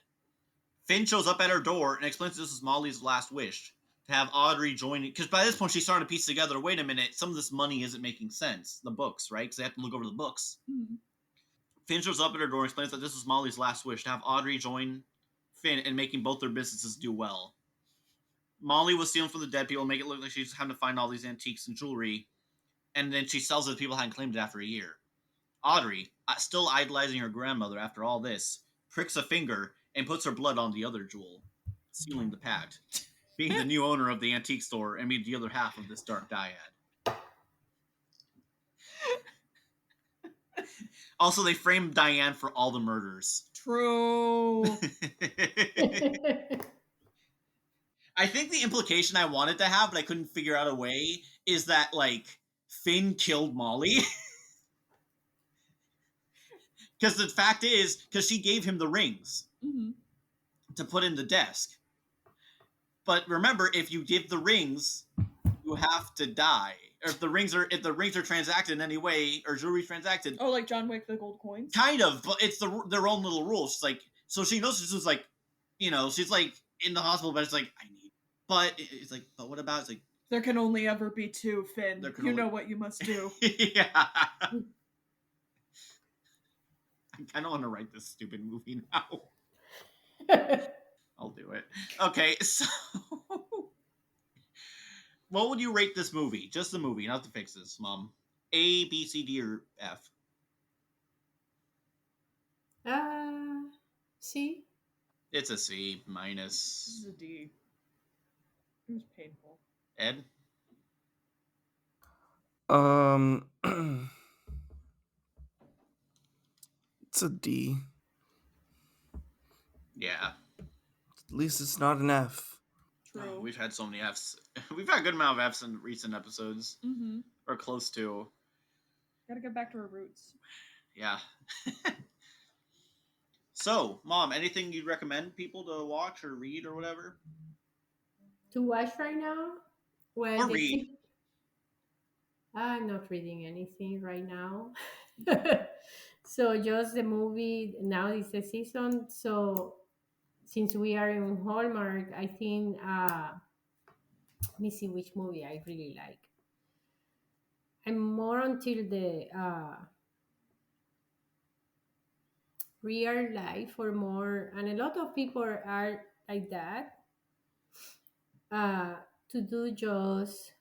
Finn shows up at her door and explains this is Molly's last wish, to have Audrey join it, because by this point she's starting to piece together, wait a minute, some of this money isn't making sense. The books, right? Because they have to look over the books. Mhm. Finn shows up at her door and explains that this was Molly's last wish, to have Audrey join Finn and making both their businesses do well. Molly was stealing from the dead people, make it look like she's having to find all these antiques and jewelry, and then she sells it to people who hadn't claimed it after a year. Audrey, still idolizing her grandmother after all this, pricks a finger and puts her blood on the other jewel, sealing the pact, being the new owner of the antique store and being the other half of this dark dyad. Also, they framed Diane for all the murders. True. I think the implication I wanted to have, but I couldn't figure out a way, is that, like, Finn killed Molly. Because the fact is, because she gave him the rings Mhm. to put in the desk. But remember, if you give the rings, you have to die. Or if the rings are transacted in any way, or jewelry transacted, Oh, like John Wick, the gold coins? kind of, but it's their own little rules. She's like, so she knows she's just like, she's like in the hospital bed. It's like, I need, but it's like, but what about? It's like, There can only ever be two, Finn. There can You only- know what you must do. yeah. I kind of want to write this stupid movie now. I'll do it. Okay, so what would you rate this movie? Just the movie, not the fixes, Mom. A, B, C, D, or F? See? It's a C This minus. is a D. It was painful. Ed? It's a D. Yeah. At least it's not an F. True. Oh, we've had so many Fs. We've had a good amount of Fs in recent episodes, Mm-hmm. or close to. Gotta get back to our roots. Yeah. So, Mom, anything you'd recommend people to watch or read or whatever? To watch right now? Well, Or they read. keep... I'm not reading anything right now. So just the movie, now is the season. So since we are in Hallmark, I think, let me see which movie I really like. I'm more until the real life or more, and a lot of people are like that, uh, to do just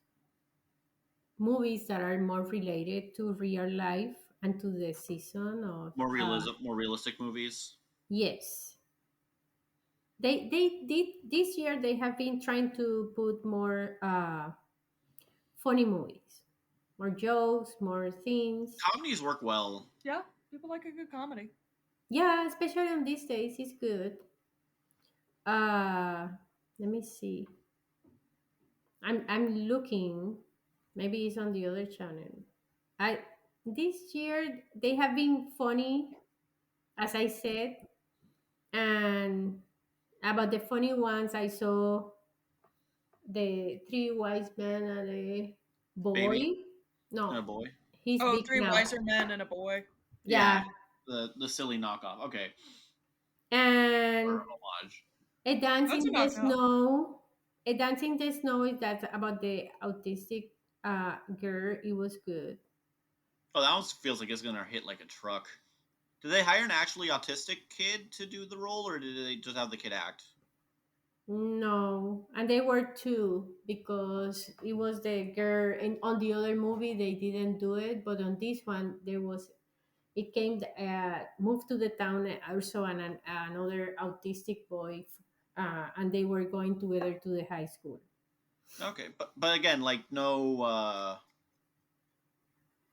movies that are more related to real life and to the season of More realistic movies. yes. They did this year. They have been trying to put more funny movies, more jokes, more things. Comedies work well. Yeah, people like a good comedy. Yeah, especially on these days, it's good. Uh, Let me see. I'm looking. Maybe it's on the other channel. I This year they have been funny, as I said, and about the funny ones, I saw the Three Wise Men and a boy. Baby and No, a boy. he's Oh, big three now. wiser men and a boy. Yeah. Yeah, The silly knockoff. Okay. and Or homage. a dance That's a in the knockoff. snow. A dance in the snow is that about the autistic girl. It was good. Oh, that one feels like it's gonna hit like a truck. Did they hire an actually autistic kid to do the role, or did they just have the kid act? No, and they were two because it was the girl, and on the other movie they didn't do it, but on this one there was. It came moved to the town also another autistic boy, and they were going together to the high school. Okay, but again, like no,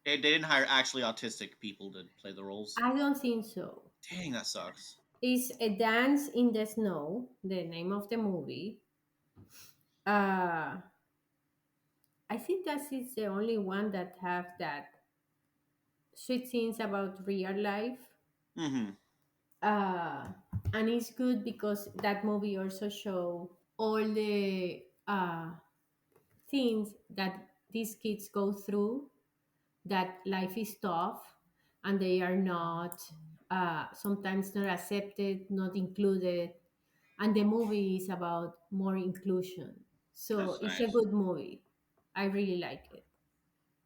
they didn't hire actually autistic people to play the roles. I don't think so. Dang, that sucks. It's A Dance in the Snow, the name of the movie. Uh, I think that is the only one that have that sweet scenes about real life. Mm-hmm. Uh, and it's good because that movie also show all the things that these kids go through, that life is tough and they are not sometimes not accepted, not included, and the movie is about more inclusion. So That's it's a nice. good movie. I really like it.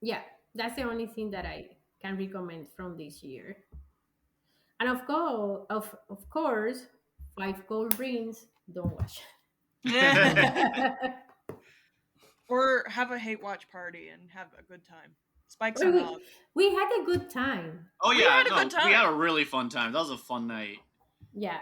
Yeah, that's the only thing that I can recommend from this year. And of course, Five Cold Drinks. Don't watch. Or have a hate watch party and have a good time. Spike Well, some out. we had a good time. Oh We yeah, had a good no, we had time. a really fun time. That was a fun night. Yeah,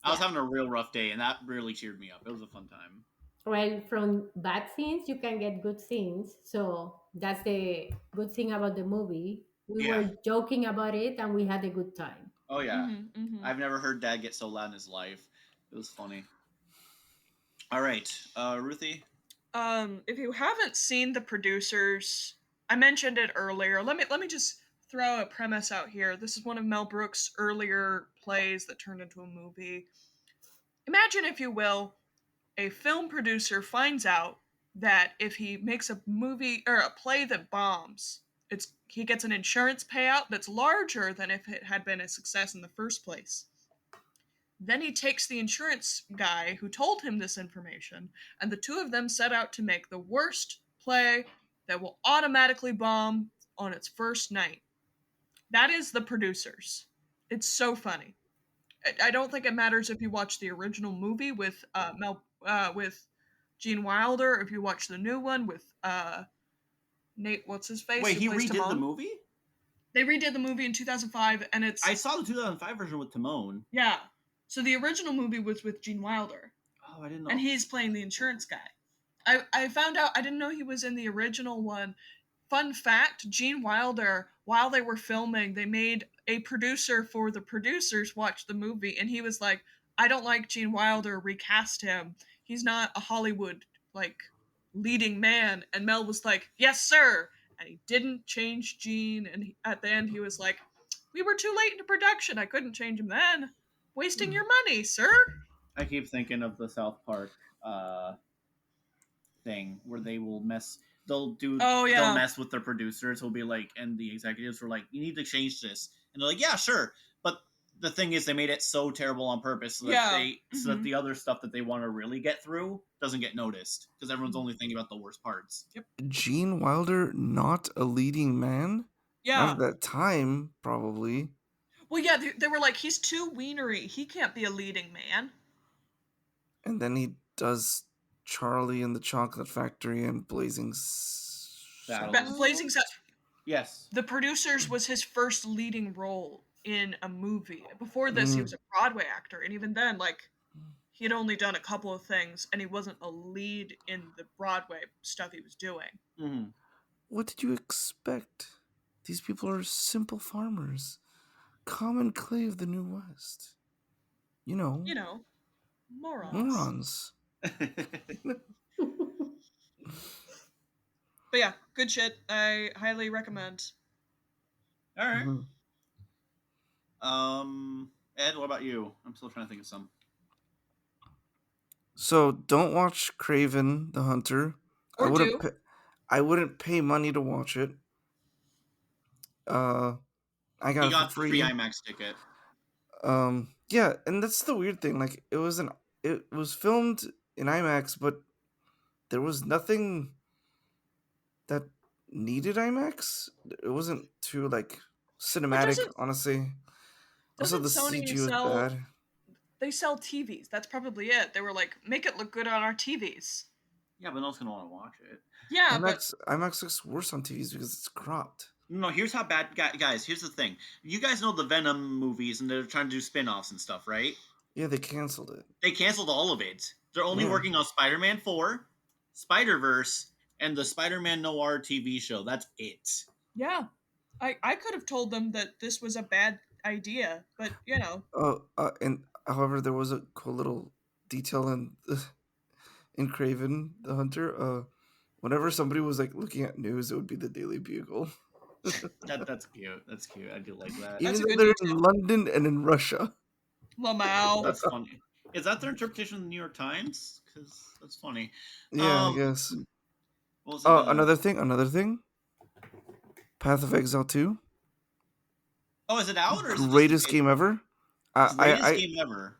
I was yeah. having a real rough day, and that really cheered me up. It was a fun time. Well, from bad things, you can get good things. So that's the good thing about the movie. We Yeah. were joking about it and we had a good time. Oh yeah. Mm-hmm. I've never heard Dad get so loud in his life. It was funny. All right, Ruthie. If you haven't seen The Producers, I mentioned it earlier. Let me just throw a premise out here. This is one of Mel Brooks' earlier plays that turned into a movie. Imagine, if you will, a film producer finds out that if he makes a movie or a play that bombs, he gets an insurance payout that's larger than if it had been a success in the first place. Then he takes the insurance guy who told him this information, and the two of them set out to make the worst play that will automatically bomb on its first night. That is The Producers. It's so funny. I don't think it matters if you watch the original movie with with Gene Wilder, or if you watch the new one with Nate what's his face Wait, who he plays redid the Timon. movie? They redid the movie in 2005, and I it's saw the 2005 version with Timon. yeah. So the original movie was with Gene Wilder, Oh, I didn't know. and he's playing the insurance guy. I found out I didn't know he was in the original one. Fun fact, Gene Wilder, while they were filming, they made a producer for The Producers watch the movie, and he was like, I don't like Gene Wilder, recast him. He's not a Hollywood like leading man. And Mel was like, yes, sir. And he didn't change Gene, and at the end he was like, we were too late into production. I couldn't change him then. Wasting your money, sir. I keep thinking of the South Park uh, thing where they will mess. Oh They'll yeah. mess with their producers. Will be like, and the executives were like, "You need to change this," and they're like, "Yeah, sure." But the thing is, they made it so terrible on purpose so that Yeah. so that the other stuff that they want to really get through doesn't get noticed because everyone's only thinking about the worst parts. Yep. Gene Wilder, not a leading man? Not Yeah. at that time, probably. Well, yeah, they were like, he's too wienery. He can't be a leading man. And then he does Charlie and the Chocolate Factory and Saddles. Blazing Saddles. Yes. The Producers was his first leading role in a movie. Before this, he Mm. was a Broadway actor, and even then, like, he had only done a couple of things, and he wasn't a lead in the Broadway stuff he was doing. Mm-hmm. What did you expect? These people are simple farmers. Common clay of the New West. You know, Morons. morons. But yeah, good shit. I highly recommend. All right. Mhm. Ed, what about you? I'm still trying to think of some. So don't watch Craven the Hunter. Or do. I wouldn't pay money to watch it. I got He it got for the free. free IMAX ticket. Yeah, and that's the weird thing. Like it was filmed in IMAX, but there was nothing that needed IMAX. It wasn't too like cinematic, doesn't- honestly. Also, Doesn't the Sony CG was sell? bad. They sell TVs. That's probably it. They were like, make it look good on our TVs. Yeah, but no one's gonna want to watch it. Yeah, IMAX looks worse on TVs because it's cropped. No, here's how bad, guys. Here's the thing. You guys know the Venom movies, and they're trying to do spin-offs and stuff, right? Yeah, they canceled it. They canceled all of it. They're only Yeah. working on Spider-Man 4, Spider-Verse, and the Spider-Man Noir TV show. That's it. yeah. I could have told them that this was a bad idea, but And however, there was a cool little detail in Craven the Hunter. Whenever somebody was like looking at news, it would be the Daily Bugle. That's cute. That's cute. I do like that. That's Even a though good they're detail. in London and in Russia. Lamau. That's funny. Is that their interpretation of the New York Times? Because that's funny. Yeah, I guess. What was it, Another thing. Path of Exile 2. Oh, is it out or is it Greatest just game ever. greatest I game ever?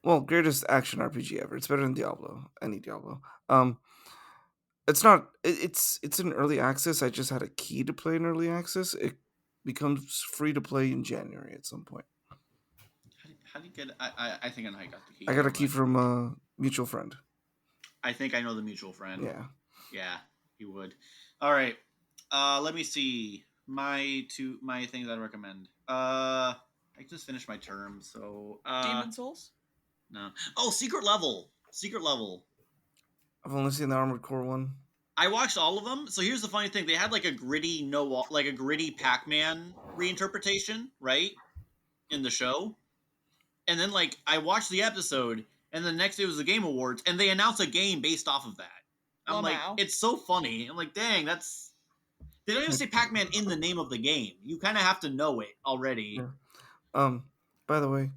well, greatest action RPG ever. It's better than Diablo, any Diablo. Um, it's not. It's in early access. I just had a key to play in early access. It becomes free to play in January at some point. How do you get? I think I know how you got the key. I got a Never key mind. from a mutual friend. I think I know the mutual friend. Yeah. Yeah, you would. All right. Let me see my things I'd recommend. I just finished my term, so Demon Souls? no. Oh, Secret Level. Secret Level. I've only seen the Armored Core one. I watched all of them. So here's the funny thing: they had like a gritty Pac-Man reinterpretation, right, in the show. And then like I watched the episode, and the next day was the Game Awards, and they announced a game based off of that. I'm like, Wow. it's so funny. I'm like, dang, that's. They don't even say Pac-Man in the name of the game. You kind of have to know it already. Yeah. By the way,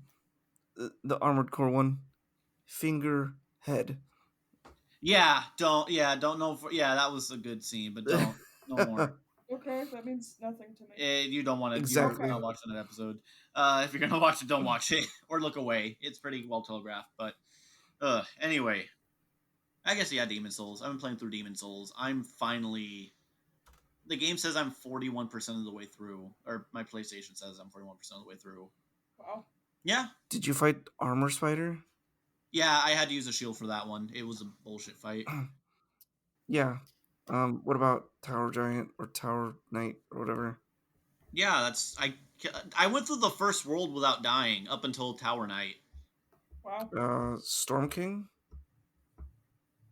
the Armored Core one, finger head. Don't know. That was a good scene, but don't, no more. Okay, that means nothing to me. You don't want to. Exactly. You're not watching that episode. If you're gonna watch it, don't watch it or look away. It's pretty well telegraphed. But anyway, I guess Demon Souls. I've been playing through Demon Souls. I'm finally. The game says I'm 41% of the way through, or my PlayStation says I'm 41% of the way through. Wow. Yeah. Did you fight Armor Spider? Yeah, I had to use a shield for that one. It was a bullshit fight. Yeah. What about Tower Giant or Tower Knight or whatever? Yeah, I went through the first world without dying up until Tower Knight. Wow. Storm King?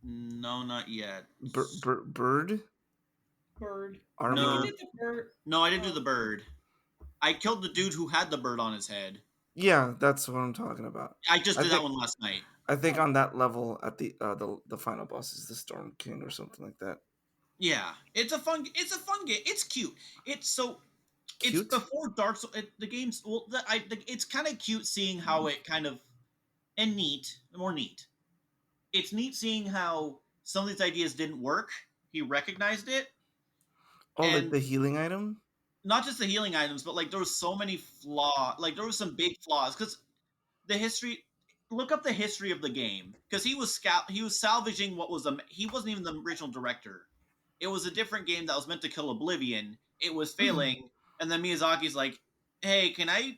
No, not yet. Bird? Bird. Armor? No. You did the bird. No, I didn't do the bird. I killed the dude who had the bird on his head. Yeah, that's what I'm talking about. I just did that one last night. I think on that level, at the final boss is the Storm King or something like that. Yeah, it's a fun game. It's cute. It's Cute? It's before Dark Souls. The game's it's kind of cute seeing how it kind of and more neat. It's neat seeing how some of these ideas didn't work. He recognized it. Oh, like And the healing item? not just the healing items, but like there was so many like there was some big flaws because the history. Look up the history of the game because he was salvaging what was he wasn't even the original director. It was a different game that was meant to kill Oblivion. It was failing, and then Miyazaki's like, "Hey, can I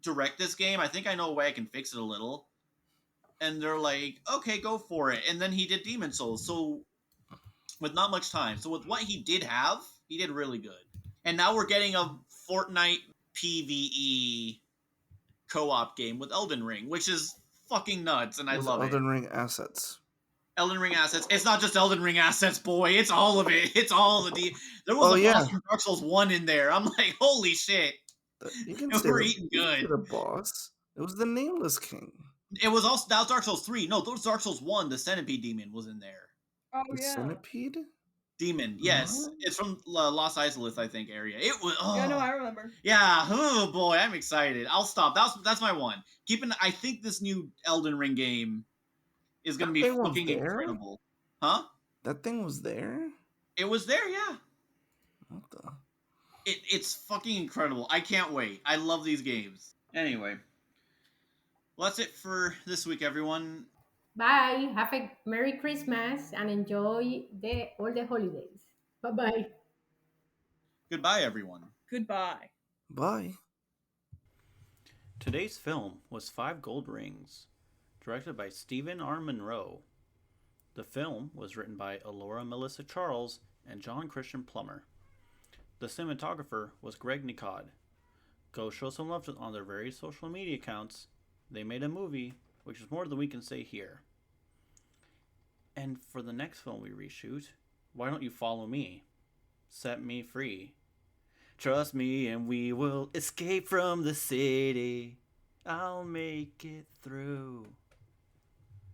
direct this game? I think I know a way I can fix it a little." And they're like, "Okay, go for it." And then he did Demon Souls. So with not much time, so with what he did have, he did really good. And now we're getting a Fortnite PvE co-op game with Elden Ring, which is fucking nuts, and I love it. Elden Ring assets. Elden Ring assets. It's not just Elden Ring assets, boy. It's all of it. It's all There was a boss from Dark Souls 1 in there. I'm like, holy shit. You can We're eating good. The boss. It was the Nameless King. It was also that was Dark Souls 3. No, those Dark Souls 1. The Centipede Demon was in there. Oh The Centipede? Demon, yes. What? It's from Los Isolis, I think, area. It was. Oh. Yeah, no, I remember. Yeah. Oh boy, I'm excited. I'll stop. That's my one. I think this new Elden Ring game is going to be fucking incredible. Huh? That thing was there? It was there, yeah. What the? It's fucking incredible. I can't wait. I love these games. Anyway. Well, that's it for this week, everyone. Bye. Have a Merry Christmas and enjoy all the holidays. Bye-bye. Goodbye, everyone. Goodbye. Bye. Today's film was Five Gold Rings, directed by Stephen R. Monroe. The film was written by Alora Melissa Charles and John Christian Plummer. The cinematographer was Greg Nicod. Go show some love on their various social media accounts. They made a movie, which is more than we can say here. And for the next film we reshoot, why don't you follow me? Set me free. Trust me and we will escape from the city. I'll make it through.